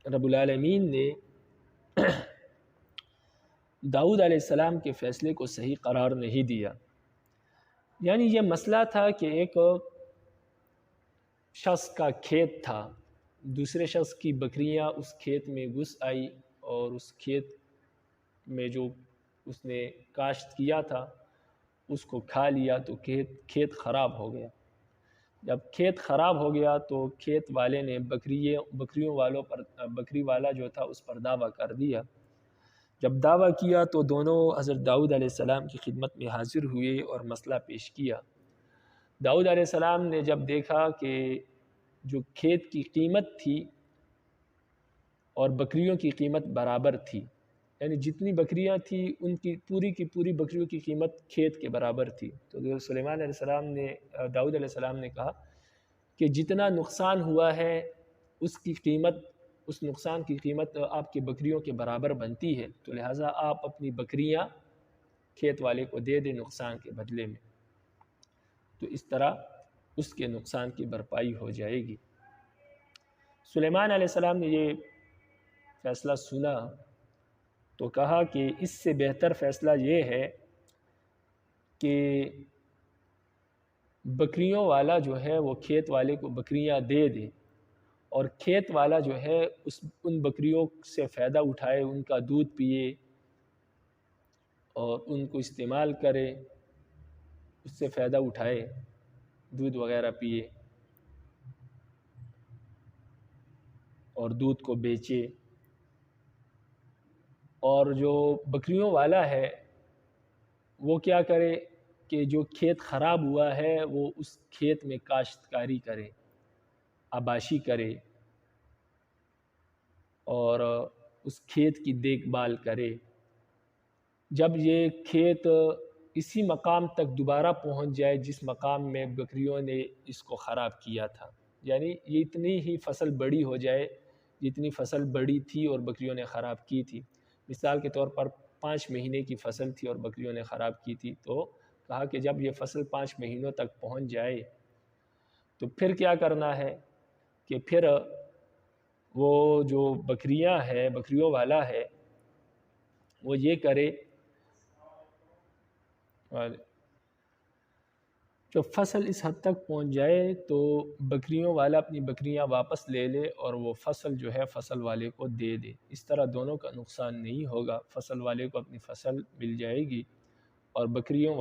رب العالمین نے داؤد علیہ السلام کے فیصلے کو صحیح قرار نہیں دیا۔ یعنی یہ مسئلہ تھا کہ ایک شخص کا کھیت تھا، دوسرے شخص کی بکریاں اس کھیت میں گھس آئی اور اس کھیت میں جو اس نے کاشت کیا تھا اس کو کھا لیا تو کھیت خراب ہو گیا۔ جب کھیت خراب ہو گیا تو کھیت والے نے بکریوں والوں پر بکری والا جو تھا اس پر دعویٰ کر دیا۔ جب دعویٰ کیا تو دونوں حضرت داؤد علیہ السلام کی خدمت میں حاضر ہوئے اور مسئلہ پیش کیا۔ داؤد علیہ السلام نے جب دیکھا کہ جو کھیت کی قیمت تھی اور بکریوں کی قیمت برابر تھی، یعنی جتنی بکریاں تھیں ان کی پوری بکریوں کی قیمت کھیت کے برابر تھی، تو سلیمان علیہ السلام نے داؤد علیہ السلام نے کہا کہ جتنا نقصان ہوا ہے اس نقصان کی قیمت آپ کی بکریوں کے برابر بنتی ہے، تو لہٰذا آپ اپنی بکریاں کھیت والے کو دے دیں نقصان کے بدلے میں، تو اس طرح اس کے نقصان کی بھرپائی ہو جائے گی۔ سلیمان علیہ السلام نے یہ فیصلہ سنا تو کہا کہ اس سے بہتر فیصلہ یہ ہے کہ بکریوں والا جو ہے وہ کھیت والے کو بکریاں دے دے، اور کھیت والا جو ہے ان بکریوں سے فائدہ اٹھائے، ان کا دودھ پیے اور ان کو استعمال کرے، اس سے فائدہ اٹھائے، دودھ وغیرہ پیے اور دودھ کو بیچے، اور جو بکریوں والا ہے وہ کیا کرے کہ جو کھیت خراب ہوا ہے وہ اس کھیت میں کاشتکاری کرے، آباشی کرے اور اس کھیت کی دیکھ بھال کرے۔ جب یہ کھیت اسی مقام تک دوبارہ پہنچ جائے جس مقام میں بکریوں نے اس کو خراب کیا تھا، یعنی یہ اتنی ہی فصل بڑی ہو جائے جتنی فصل بڑی تھی اور بکریوں نے خراب کی تھی، مثال کے طور پر 5 مہینے کی فصل تھی اور بکریوں نے خراب کی تھی، تو کہا کہ جب یہ فصل 5 مہینوں تک پہنچ جائے تو پھر کیا کرنا ہے کہ پھر وہ جو بکریوں والا ہے وہ یہ کرے، جب فصل اس حد تک پہنچ جائے تو بکریوں والا اپنی بکریاں واپس لے لے اور وہ فصل جو ہے فصل والے کو دے دے، اس طرح دونوں کا نقصان نہیں ہوگا، فصل والے کو اپنی فصل مل جائے گی اور بکریوں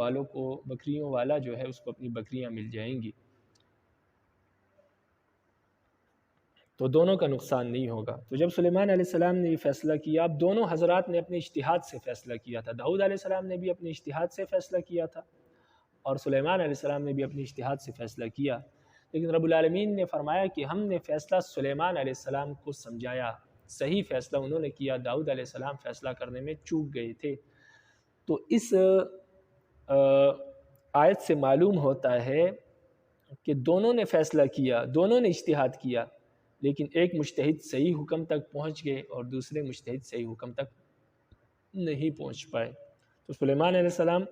والا جو ہے اس کو اپنی بکریاں مل جائیں گی، تو دونوں کا نقصان نہیں ہوگا۔ تو جب سلیمان علیہ السلام نے یہ فیصلہ کیا، اب دونوں حضرات نے اپنے اجتہاد سے فیصلہ کیا تھا، داؤد علیہ السلام نے بھی اپنے اجتہاد سے فیصلہ کیا تھا اور سلیمان علیہ السلام نے بھی اپنے اجتہاد سے فیصلہ کیا، لیکن رب العالمین نے فرمایا کہ ہم نے فیصلہ سلیمان علیہ السلام کو سمجھایا، صحیح فیصلہ انہوں نے کیا، داؤد علیہ السلام فیصلہ کرنے میں چوک گئے تھے۔ تو اس آیت سے معلوم ہوتا ہے کہ دونوں نے فیصلہ کیا، دونوں نے اجتہاد کیا، لیکن ایک مجتہد صحیح حکم تک پہنچ گئے اور دوسرے مجتہد صحیح حکم تک نہیں پہنچ پائے۔ تو سلیمان علیہ السلام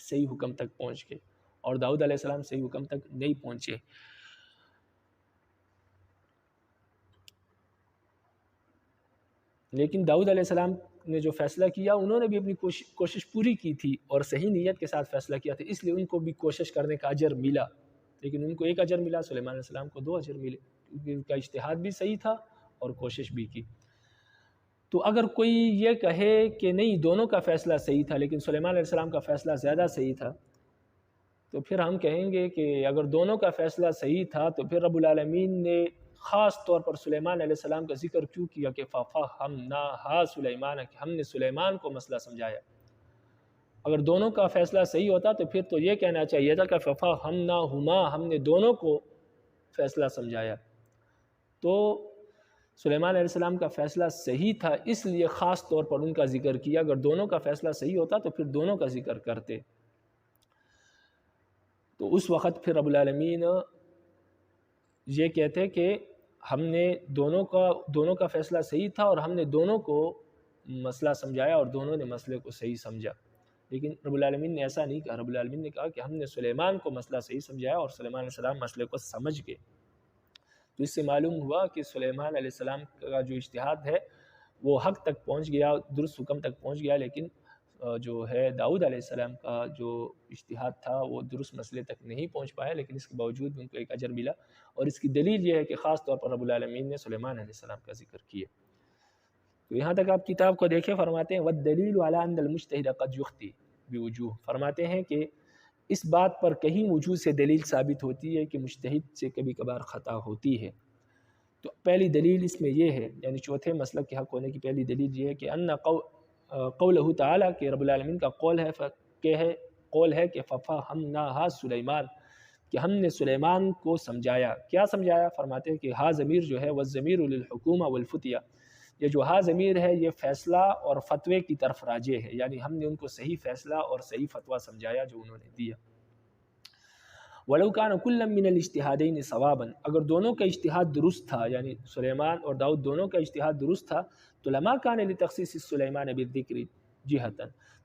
صحیح حکم تک پہنچ گئے اور داؤد علیہ السلام صحیح حکم تک نہیں پہنچے۔ لیکن داؤد علیہ السلام نے جو فیصلہ کیا انہوں نے بھی اپنی کوشش پوری کی تھی اور صحیح نیت کے ساتھ فیصلہ کیا تھا، اس لیے ان کو بھی کوشش کرنے کا اجر ملا، لیکن ان کو ایک اجر ملا، سلیمان علیہ السلام کو 2 اجر ملے، کیونکہ ان کا اجتہاد بھی صحیح تھا اور کوشش بھی کی۔ تو اگر کوئی یہ کہے کہ نہیں دونوں کا فیصلہ صحیح تھا لیکن سلیمان علیہ السلام کا فیصلہ زیادہ صحیح تھا، تو پھر ہم کہیں گے کہ اگر دونوں کا فیصلہ صحیح تھا تو پھر رب العالمین نے خاص طور پر سلیمان علیہ السلام کا ذکر کیوں کیا کہ فَفَهَّمْنَاهَا سُلَيْمَانَ، کہ ہم نے سلیمان کو مسئلہ سمجھایا۔ اگر دونوں کا فیصلہ صحیح ہوتا تو پھر تو یہ کہنا چاہیے تھا کہ فَفَهَّمْنَاهُمَا، ہم نے دونوں کو فیصلہ سمجھایا۔ تو سلیمان علیہ السلام کا فیصلہ صحیح تھا اس لیے خاص طور پر ان کا ذکر کیا، اگر دونوں کا فیصلہ صحیح ہوتا تو پھر دونوں کا ذکر کرتے، تو اس وقت پھر رب العالمین یہ کہتے کہ ہم نے دونوں کا فیصلہ صحیح تھا اور ہم نے دونوں کو مسئلہ سمجھایا اور دونوں نے مسئلے کو صحیح سمجھا، لیکن رب العالمین نے ایسا نہیں کہا، رب العالمین نے کہا کہ ہم نے سلیمان کو مسئلہ صحیح سمجھایا اور سلیمان علیہ السلام مسئلے کو سمجھ گئے۔ تو اس سے معلوم ہوا کہ سلیمان علیہ السلام کا جو اجتہاد ہے وہ حق تک پہنچ گیا، درست حکم تک پہنچ گیا، لیکن جو ہے داؤد علیہ السلام کا جو اجتہاد تھا وہ درست مسئلے تک نہیں پہنچ پایا، لیکن اس کے باوجود بھی ان کو ایک اجر ملا، اور اس کی دلیل یہ ہے کہ خاص طور پر رب العالمین نے سلیمان علیہ السلام کا ذکر کیا۔ تو یہاں تک آپ کتاب کو دیکھیں، فرماتے ہیں وَالدَّلِيلُ عَلَىٰ أَنَّ الْمُجْتَهِدَ قَدْ يُخْطِئُ بِوُجُوهٍ، فرماتے ہیں کہ اس بات پر کہیں وجوہ سے دلیل ثابت ہوتی ہے کہ مجتہد سے کبھی کبھار خطا ہوتی ہے۔ تو پہلی دلیل اس میں یہ ہے، یعنی چوتھے مسلک کے حق ہونے کی پہلی دلیل یہ ہے کہ ان قولہ تعالیٰ کہ رب العالمین کا قول ہے کہ فَفَهَمْنَاهَا سلیمان، کہ ہم نے سلیمان کو سمجھایا۔ کیا سمجھایا؟ فرماتے ہیں کہ ہا ضمیر جو ہے والضمیر للحکومہ والفتیہ، یہ جو ہا ضمیر ہے یہ فیصلہ اور فتوے کی طرف راجع ہے، یعنی ہم نے ان کو صحیح فیصلہ اور صحیح فتویٰ سمجھایا جو انہوں نے دیا۔ وَلَوْ كَانَ كُلًّا مِّنَ الْاجْتِهَادَيْنِ صَوَابًا، اگر دونوں کا اجتہاد درست تھا، یعنی سلیمان اور داؤد دونوں کا اجتہاد درست تھا، تو لما كان لتخصيص سلیمان بالذکر جہۃ،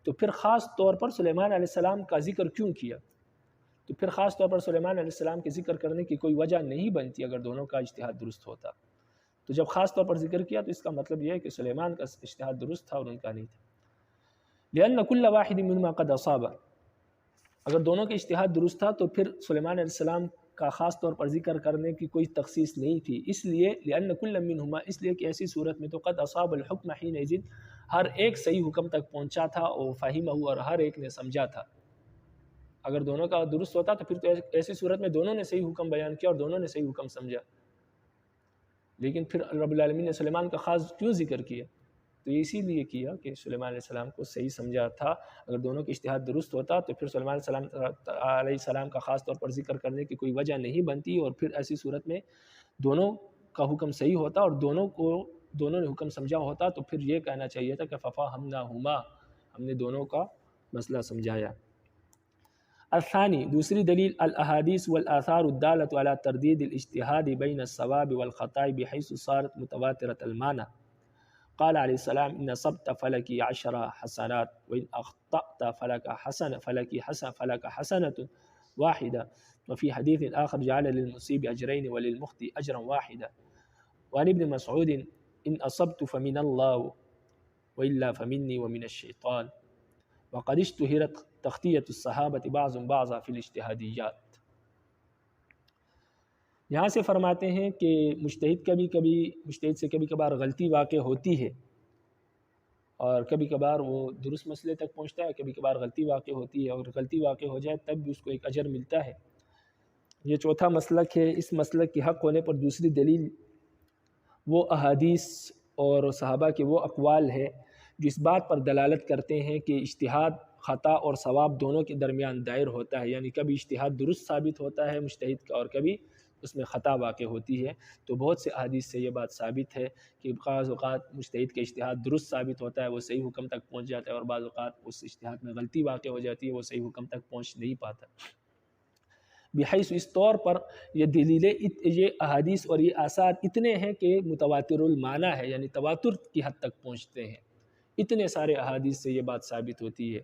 تو پھر خاص طور پر سلیمان علیہ السلام کا ذکر کیوں کیا؟ تو پھر خاص طور پر سلیمان علیہ السلام کے ذکر کرنے کی کوئی وجہ نہیں بنتی اگر دونوں کا اجتہاد درست ہوتا۔ تو جب خاص طور پر ذکر کیا تو اس کا مطلب یہ ہے کہ سلیمان کا اجتہاد درست تھا اور ان کا نہیں تھا۔ لأن كل واحد منهما قد أصاب، اگر دونوں کے اجتہاد درست تھا تو پھر سلیمان علیہ السلام کا خاص طور پر ذکر کرنے کی کوئی تخصیص نہیں تھی، اس لیے لأن كل منهما، اس لیے کہ ایسی صورت میں تو قد أصاب الحکم حینئذ، ہر ایک صحیح حکم تک پہنچا تھا اور فہمہ، اور ہر ایک نے سمجھا تھا۔ اگر دونوں کا درست ہوتا تو پھر تو ایسی صورت میں دونوں نے صحیح حکم بیان کیا اور دونوں نے صحیح حکم سمجھا، لیکن پھر رب العالمین نے سلیمان کا خاص کیوں ذکر کیا؟ تو اسی لیے کیا کہ سلیمان علیہ السلام کو صحیح سمجھا تھا۔ اگر دونوں کی اجتہاد درست ہوتا تو پھر سلیمان علیہ السلام کا خاص طور پر ذکر کرنے کی کوئی وجہ نہیں بنتی، اور پھر ایسی صورت میں دونوں کا حکم صحیح ہوتا اور دونوں نے حکم سمجھا ہوتا، تو پھر یہ کہنا چاہیے تھا کہ فَفَهَمْنَاهُمَا، ہم نے دونوں کا مسئلہ سمجھایا۔ الثانی، دوسری دلیل الاحادیث والآثار الدالة على تردید الاجتہاد بین الصواب والخطأ بحیث صارت متواترة المعنى۔ قال علیہ السلام ان صبت فلکی 10 حسنات وان اخطأت فلک حسنة واحدة، وفي حدیث آخر جعل للمصیب اجرین وللمخطئ اجرا واحدا۔ وعن ابن مسعود ان اصبت فمن اللہ والا فمنی ومن الشیطان، وقد اشتہرت تخطیۃ الصحابۃ بعضهم بعضا فی الاجتہادیات۔ یہاں سے فرماتے ہیں کہ مجتہد سے کبھی کبھار غلطی واقع ہوتی ہے، اور کبھی کبھار وہ درست مسئلے تک پہنچتا ہے، کبھی کبھار غلطی واقع ہوتی ہے، اور غلطی واقع ہو جائے تب بھی اس کو ایک اجر ملتا ہے۔ یہ چوتھا مسلک ہے۔ اس مسلک کے حق ہونے پر دوسری دلیل وہ احادیث اور صحابہ کے وہ اقوال ہے جو اس بات پر دلالت کرتے ہیں کہ اجتہاد خطا اور ثواب دونوں کے درمیان دائر ہوتا ہے، یعنی کبھی اجتہاد درست ثابت ہوتا ہے مجتہد کا اور کبھی اس میں خطا واقع ہوتی ہے۔ تو بہت سے احادیث سے یہ بات ثابت ہے کہ بعض اوقات مجتہد کا اجتہاد درست ثابت ہوتا ہے، وہ صحیح حکم تک پہنچ جاتا ہے، اور بعض اوقات اس اجتہاد میں غلطی واقع ہو جاتی ہے، وہ صحیح حکم تک پہنچ نہیں پاتا۔ بحیث، اس طور پر یہ دلیلیں، یہ احادیث اور یہ آثار اتنے ہیں کہ متواتر المعنی ہے، یعنی تواتر کی حد تک پہنچتے ہیں۔ اتنے سارے احادیث سے یہ بات ثابت ہوتی ہے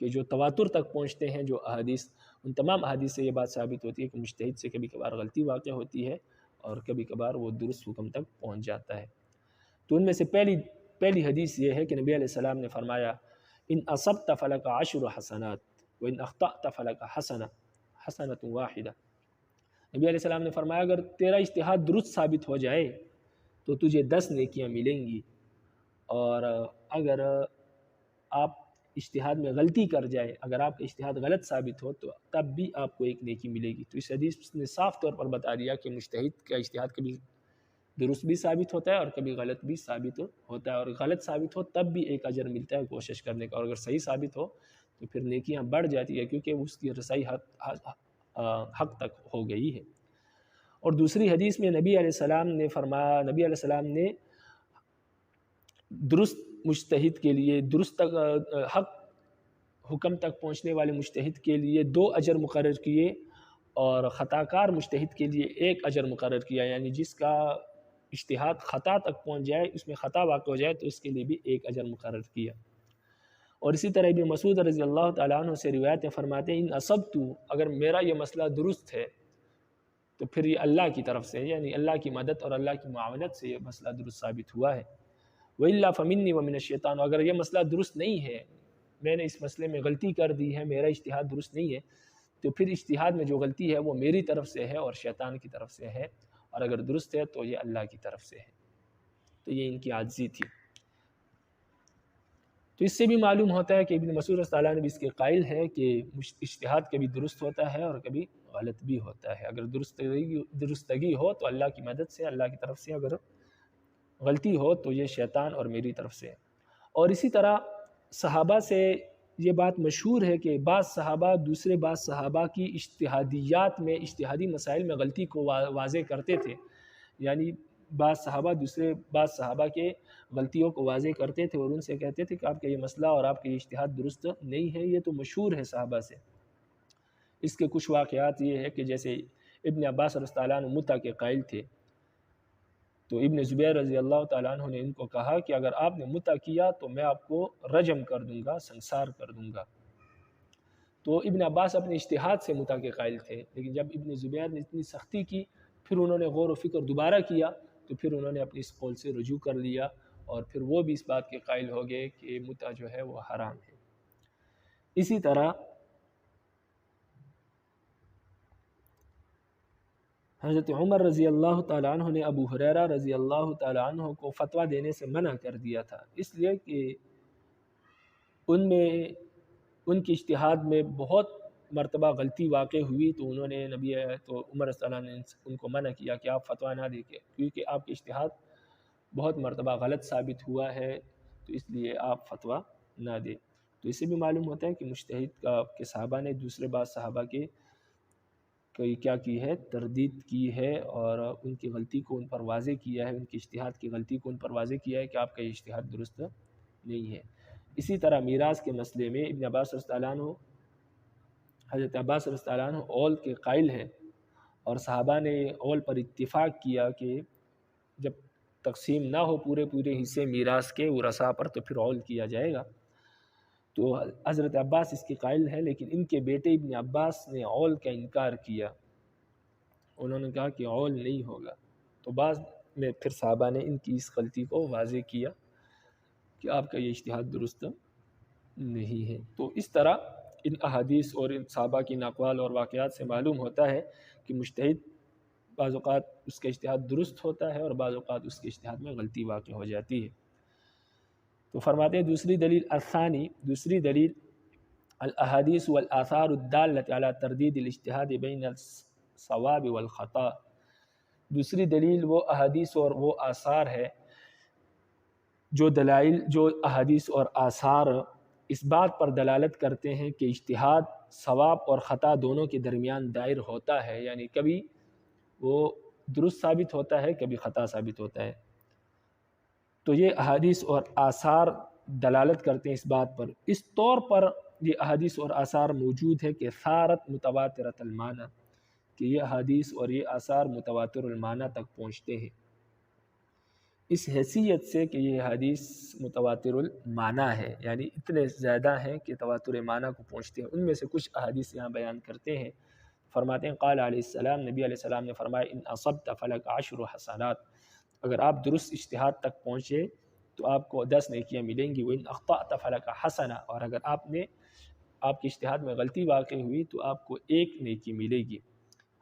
کہ جو تواتر تک پہنچتے ہیں جو احادیث، ان تمام احادیث سے یہ بات ثابت ہوتی ہے کہ مجتہد سے کبھی کبھار غلطی واقع ہوتی ہے اور کبھی کبھار وہ درست حکم تک پہنچ جاتا ہے۔ تو ان میں سے پہلی حدیث یہ ہے کہ نبی علیہ السلام نے فرمایا ان اصبت فلک 10 حسنات وان اخطأت فلک حسنۃ واحدہ۔ نبی علیہ السلام نے فرمایا اگر تیرا اجتہاد درست ثابت ہو جائے تو تجھے 10 نیکیاں ملیں گی، اور اگر آپ اجتہاد میں غلطی کر جائے، اگر آپ کا اجتہاد غلط ثابت ہو تو تب بھی آپ کو ایک نیکی ملے گی۔ تو اس حدیث نے صاف طور پر بتا دیا کہ مجتہد کا اجتہاد کبھی درست بھی ثابت ہوتا ہے اور کبھی غلط بھی ثابت ہوتا ہے، اور غلط ثابت ہو تب بھی ایک اجر ملتا ہے کوشش کرنے کا، اور اگر صحیح ثابت ہو تو پھر نیکیاں بڑھ جاتی ہے کیونکہ اس کی رسائی حق تک ہو گئی ہے۔ اور دوسری حدیث میں نبی علیہ السلام نے فرمایا، نبی علیہ السلام نے درست مجتہد کے لیے، درست حق حکم تک پہنچنے والے مجتہد کے لیے 2 اجر مقرر کیے، اور خطا کار مجتہد کے لیے 1 اجر مقرر کیا، یعنی جس کا اجتہاد خطا تک پہنچ جائے، اس میں خطا واقع ہو جائے تو اس کے لیے بھی 1 اجر مقرر کیا۔ اور اسی طرح ابن مسعود رضی اللہ تعالیٰ عنہ سے روایت فرماتے ہیں ان اصبت، اگر میرا یہ مسئلہ درست ہے تو پھر یہ اللہ کی طرف سے، یعنی اللہ کی مدد اور اللہ کی معاونت سے یہ مسئلہ درست ثابت ہوا ہے۔ وَإِلَّا فَمِنِّي وَمِنَ الشَّيْطَانِ، اگر یہ مسئلہ درست نہیں ہے، میں نے اس مسئلے میں غلطی کر دی ہے، میرا اجتہاد درست نہیں ہے، تو پھر اجتہاد میں جو غلطی ہے وہ میری طرف سے ہے اور شیطان کی طرف سے ہے، اور اگر درست ہے تو یہ اللہ کی طرف سے ہے۔ تو یہ ان کی عاجزی تھی۔ تو اس سے بھی معلوم ہوتا ہے کہ ابن مسعود رضی اللہ عنہ بھی اس کے قائل ہے کہ اجتہاد کبھی درست ہوتا ہے اور کبھی غلط بھی ہوتا ہے. اگر درستگی ہو تو اللہ کی مدد سے، اللہ کی طرف سے، اگر غلطی ہو تو یہ شیطان اور میری طرف سے. اور اسی طرح صحابہ سے یہ بات مشہور ہے کہ بعض صحابہ کی اجتہادیات میں، اجتہادی مسائل میں غلطی کو واضح کرتے تھے. یعنی بعض صحابہ کے غلطیوں کو واضح کرتے تھے اور ان سے کہتے تھے کہ آپ کا یہ مسئلہ اور آپ کا یہ اجتہاد درست نہیں ہے. یہ تو مشہور ہے صحابہ سے. اس کے کچھ واقعات یہ ہے کہ جیسے ابن عباس رضی اللہ عنہ متع کے قائل تھے، تو ابن زبیر رضی اللہ تعالیٰ عنہ نے ان کو کہا کہ اگر آپ نے متع کیا تو میں آپ کو رجم کر دوں گا، سنسار کر دوں گا. تو ابن عباس اپنے اجتہاد سے متع کے قائل تھے، لیکن جب ابن زبیر نے اتنی سختی کی، پھر انہوں نے غور و فکر دوبارہ کیا، تو پھر انہوں نے اپنی اس قول سے رجوع کر لیا اور پھر وہ بھی اس بات کے قائل ہو گئے کہ متع جو ہے وہ حرام ہے. اسی طرح حضرت عمر رضی اللہ تعالیٰ عنہ نے ابو ہریرہ رضی اللہ تعالیٰ عنہ کو فتویٰ دینے سے منع کر دیا تھا، اس لیے کہ ان کی اجتہاد میں بہت مرتبہ غلطی واقع ہوئی. تو انہوں نے عمر رضی اللہ عنہ نے ان کو منع کیا کہ آپ فتویٰ نہ دیں، کیونکہ آپ کی اجتہاد بہت مرتبہ غلط ثابت ہوا ہے، تو اس لیے آپ فتویٰ نہ دیں. تو اس سے بھی معلوم ہوتا ہے کہ مجتہد کے صحابہ نے دوسرے بعض صحابہ کے کیا کی ہے، تردید کی ہے اور ان کی غلطی کو ان پر واضح کیا ہے، ان کی اجتہاد کی غلطی کو ان پر واضح کیا ہے کہ آپ کا یہ اجتہاد درست نہیں ہے. اسی طرح میراث کے مسئلے میں ابن عباس رضی اللہ عنہ، حضرت عباس رضی اللہ عنہ اول کے قائل ہیں، اور صحابہ نے اول پر اتفاق کیا کہ جب تقسیم نہ ہو پورے حصے میراث کے ورثاء پر تو پھر اول کیا جائے گا. تو حضرت عباس اس کے قائل ہیں، لیکن ان کے بیٹے ابن عباس نے اول کا انکار کیا. انہوں نے کہا کہ اول نہیں ہوگا. تو بعض میں پھر صحابہ نے ان کی اس غلطی کو واضح کیا کہ آپ کا یہ اجتہاد درست نہیں ہے. تو اس طرح ان احادیث اور ان صحابہ کی اقوال اور واقعات سے معلوم ہوتا ہے کہ مجتہد بعض اوقات اس کا اجتہاد درست ہوتا ہے اور بعض اوقات اس کے اجتہاد میں غلطی واقع ہو جاتی ہے. تو فرماتے ہیں دوسری دلیل الاحادیث والآثار الدالۃ علی تردید الاجتہاد بین الصواب والخطا. دوسری دلیل وہ احادیث اور وہ آثار ہے جو احادیث اور آثار اس بات پر دلالت کرتے ہیں کہ اجتہاد ثواب اور خطا دونوں کے درمیان دائر ہوتا ہے، یعنی کبھی وہ درست ثابت ہوتا ہے، کبھی خطا ثابت ہوتا ہے. تو یہ احادیث اور آثار دلالت کرتے ہیں اس بات پر. اس طور پر یہ احادیث اور آثار موجود ہے کہ ثارت متواترۃ المعنی، کہ یہ احادیث اور یہ آثار متواتر المعنی تک پہنچتے ہیں، اس حیثیت سے کہ یہ حدیث متواتر المعنی ہے، یعنی اتنے زیادہ ہیں کہ تواتر معنی کو پہنچتے ہیں. ان میں سے کچھ احادیث یہاں بیان کرتے ہیں. فرماتے ہیں قال علیہ السلام، نبی علیہ السلام نے فرمایا ان اصبت فلک 10 حسنات، اگر آپ درست اجتہاد تک پہنچے تو آپ کو 10 نیکیاں ملیں گی. وان اخطأت فلک حسنہ، اور اگر آپ کی اجتہاد میں غلطی واقع ہوئی تو آپ کو 1 نیکی ملے گی،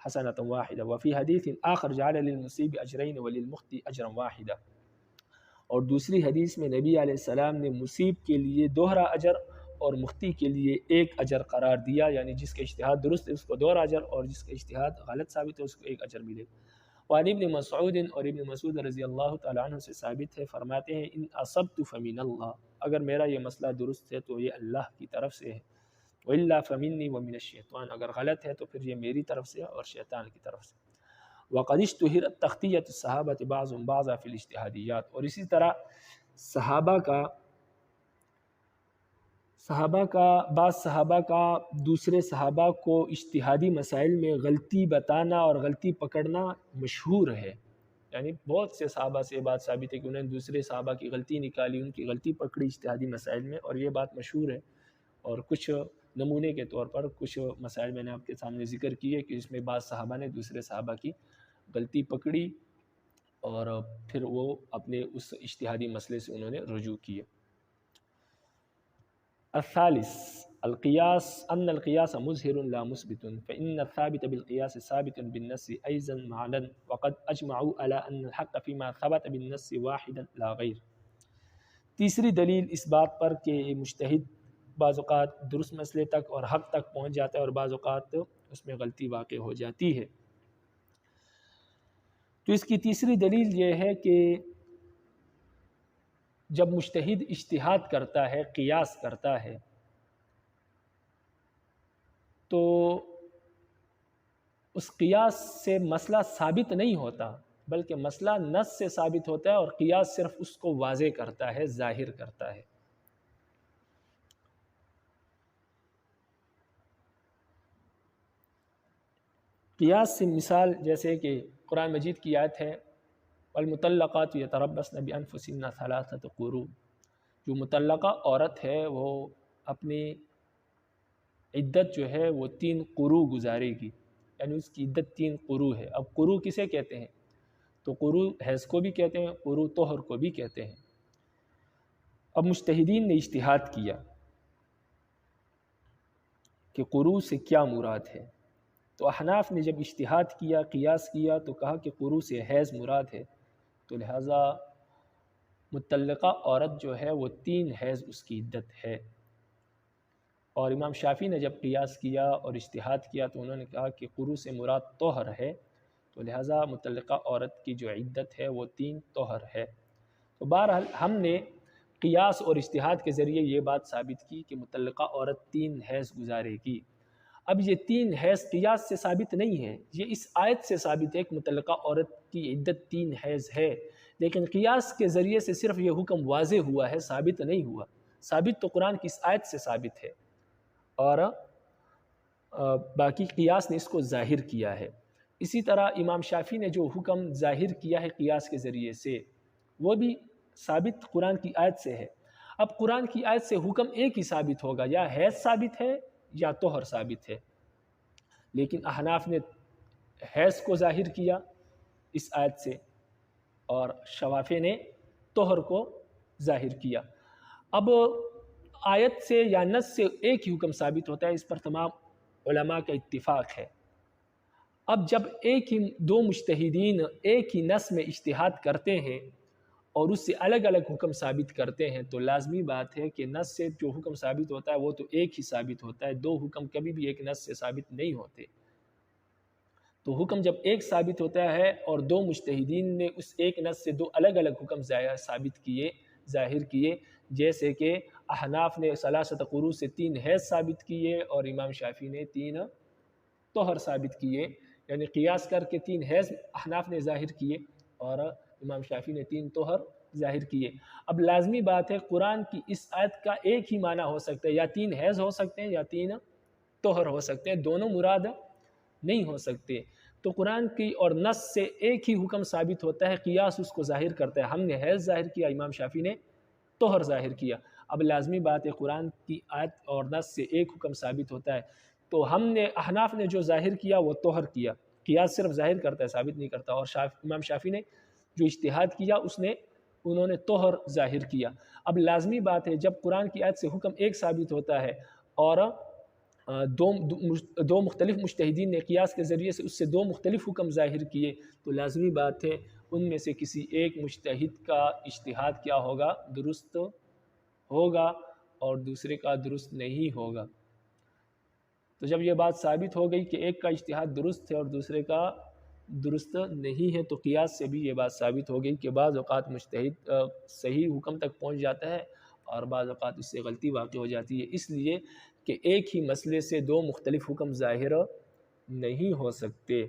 حسنۃ واحدہ. وفی حدیث آخر جعل للمصیب اجرین وللمخطئ اجرا واحدہ، اور دوسری حدیث میں نبی علیہ السلام نے مصیب کے لیے دوہرا اجر اور مخطی کے لیے 1 اجر قرار دیا، یعنی جس کا اجتہاد درست ہے اس کو دوہرا اجر اور جس کا اجتہاد غلط ثابت ہے اس کو 1 اجر ملے. وعن ابن مسعود، اور ابن مسعود رضی اللہ تعالیٰ عنہ سے ثابت ہے، فرماتے ہیں ان اصبت فمن اللہ، اگر میرا یہ مسئلہ درست ہے تو یہ اللہ کی طرف سے ہے. وإلا فمنی ومن الشیطان، اگر غلط ہے تو پھر یہ میری طرف سے اور شیطان کی طرف سے. وقد اشتهرت تخطیۃ الصحابۃ بعضهم بعضا فی الاجتہادیات، اور اسی طرح بعض صحابہ کا دوسرے صحابہ کو اجتہادی مسائل میں غلطی بتانا اور غلطی پکڑنا مشہور ہے. یعنی بہت سے صحابہ سے یہ بات ثابت ہے کہ انہوں نے دوسرے صحابہ کی غلطی نکالی، ان کی غلطی پکڑی اجتہادی مسائل میں، اور یہ بات مشہور ہے. اور کچھ نمونے کے طور پر کچھ مسائل میں نے آپ کے سامنے ذکر کیے کہ اس میں بعض صحابہ نے دوسرے صحابہ کی غلطی پکڑی اور پھر وہ اپنے اس اجتہادی مسئلے سے انہوں نے رجوع کیے. الثالث القياس ان القياس مظهر لا مثبت فان الثابت بالقياس ثابت بالنص ايضا معنا وقد اجمعوا على ان الحق فيما ثبت بالنص واحدا لا غير. تیسری دلیل اس بات پر کہ مجتہد بعض اوقات درست مسئلے تک اور حق تک پہنچ جاتا ہے اور بعض اوقات اس میں غلطی واقع ہو جاتی ہے، تو اس کی تیسری دلیل یہ ہے کہ جب مجتہد اجتہاد کرتا ہے، قیاس کرتا ہے، تو اس قیاس سے مسئلہ ثابت نہیں ہوتا، بلکہ مسئلہ نص سے ثابت ہوتا ہے، اور قیاس صرف اس کو واضح کرتا ہے، ظاہر کرتا ہے۔ قیاس سے مثال جیسے کہ قرآن مجید کی آیت ہے والمطلقات یتربصن بانفسہن ثلاثۃ قروء، جو مطلقہ عورت ہے وہ اپنی عدت جو ہے وہ 3 قروء گزارے گی، یعنی اس کی عدت 3 قروء ہے۔ اب قروء کسے کہتے ہیں؟ تو قروء حیض کو بھی کہتے ہیں، قروء طہر کو بھی کہتے ہیں۔ اب مجتہدین نے اجتہاد کیا کہ قروء سے کیا مراد ہے، تو احناف نے جب اجتہاد کیا، قیاس کیا، تو کہا کہ قروء سے حیض مراد ہے، تو لہٰذا مطلقہ عورت جو ہے وہ 3 حیض اس کی عدت ہے۔ اور امام شافعی نے جب قیاس کیا اور اجتہاد کیا تو انہوں نے کہا کہ قروء سے مراد طہر ہے، تو لہٰذا مطلقہ عورت کی جو عدت ہے وہ 3 طہر ہے۔ تو بہرحال ہم نے قیاس اور اجتہاد کے ذریعے یہ بات ثابت کی کہ مطلقہ عورت 3 حیض گزارے گی۔ اب یہ 3 حیض قیاس سے ثابت نہیں ہے، یہ اس آیت سے ثابت ہے کہ مطلقہ عورت کی عدت 3 حیض ہے، لیکن قیاس کے ذریعے سے صرف یہ حکم واضح ہوا ہے، ثابت نہیں ہوا۔ ثابت تو قرآن کی اس آیت سے ثابت ہے، اور باقی قیاس نے اس کو ظاہر کیا ہے۔ اسی طرح امام شافعی نے جو حکم ظاہر کیا ہے قیاس کے ذریعے سے، وہ بھی ثابت قرآن کی آیت سے ہے۔ اب قرآن کی آیت سے حکم ایک ہی ثابت ہوگا، یا حیض ثابت ہے یا طہر ثابت ہے، لیکن احناف نے حیض کو ظاہر کیا اس آیت سے، اور شوافع نے طہر کو ظاہر کیا۔ اب آیت سے یا نص سے ایک ہی حکم ثابت ہوتا ہے، اس پر تمام علماء کا اتفاق ہے۔ اب جب دو مجتہدین ایک ہی نص میں اجتہاد کرتے ہیں اور اس سے الگ الگ حکم ثابت کرتے ہیں، تو لازمی بات ہے کہ نص سے جو حکم ثابت ہوتا ہے وہ تو ایک ہی ثابت ہوتا ہے، 2 حکم کبھی بھی ایک نص سے ثابت نہیں ہوتے۔ تو حکم جب ایک ثابت ہوتا ہے اور 2 مجتہدین نے اس ایک نص سے 2 الگ الگ حکم ثابت کیے، ظاہر کیے، جیسے کہ احناف نے ثلاثۃ قروء سے 3 حیض ثابت کیے اور امام شافعی نے 3 طہر ثابت کیے، یعنی قیاس کر کے 3 حیض احناف نے ظاہر کیے اور امام شافعی نے 3 طہر ظاہر کیے۔ اب لازمی بات ہے قرآن کی اس آیت کا ایک ہی معنی ہو سکتا ہے، یا 3 حیض ہو سکتے ہیں یا 3 طہر ہو سکتے ہیں، دونوں مراد نہیں ہو سکتے۔ تو قرآن کی اور نص سے ایک ہی حکم ثابت ہوتا ہے، قیاس اس کو ظاہر کرتا ہے۔ ہم نے حیض ظاہر کیا، امام شافعی نے طہر ظاہر کیا۔ اب لازمی بات ہے قرآن کی آیت اور نص سے ایک حکم ثابت ہوتا ہے، تو احناف نے جو ظاہر کیا وہ طہر کیا، قیاس صرف ظاہر کرتا ہے، ثابت نہیں کرتا، اور امام شافعی نے جو اجتہاد کیا انہوں نے طہر ظاہر کیا۔ اب لازمی بات ہے جب قرآن کی آیت سے حکم ایک ثابت ہوتا ہے اور دو مختلف مجتہدین نے قیاس کے ذریعے سے اس سے 2 مختلف حکم ظاہر کیے، تو لازمی بات ہے ان میں سے کسی ایک مجتہد کا اجتہاد کیا ہوگا؟ درست ہوگا، اور دوسرے کا درست نہیں ہوگا۔ تو جب یہ بات ثابت ہو گئی کہ ایک کا اجتہاد درست ہے اور دوسرے کا درست نہیں ہے، تو قیاس سے بھی یہ بات ثابت ہو گئی کہ بعض اوقات مجتہد صحیح حکم تک پہنچ جاتا ہے اور بعض اوقات اس سے غلطی واقع ہو جاتی ہے، اس لیے کہ ایک ہی مسئلے سے 2 مختلف حکم ظاہر نہیں ہو سکتے،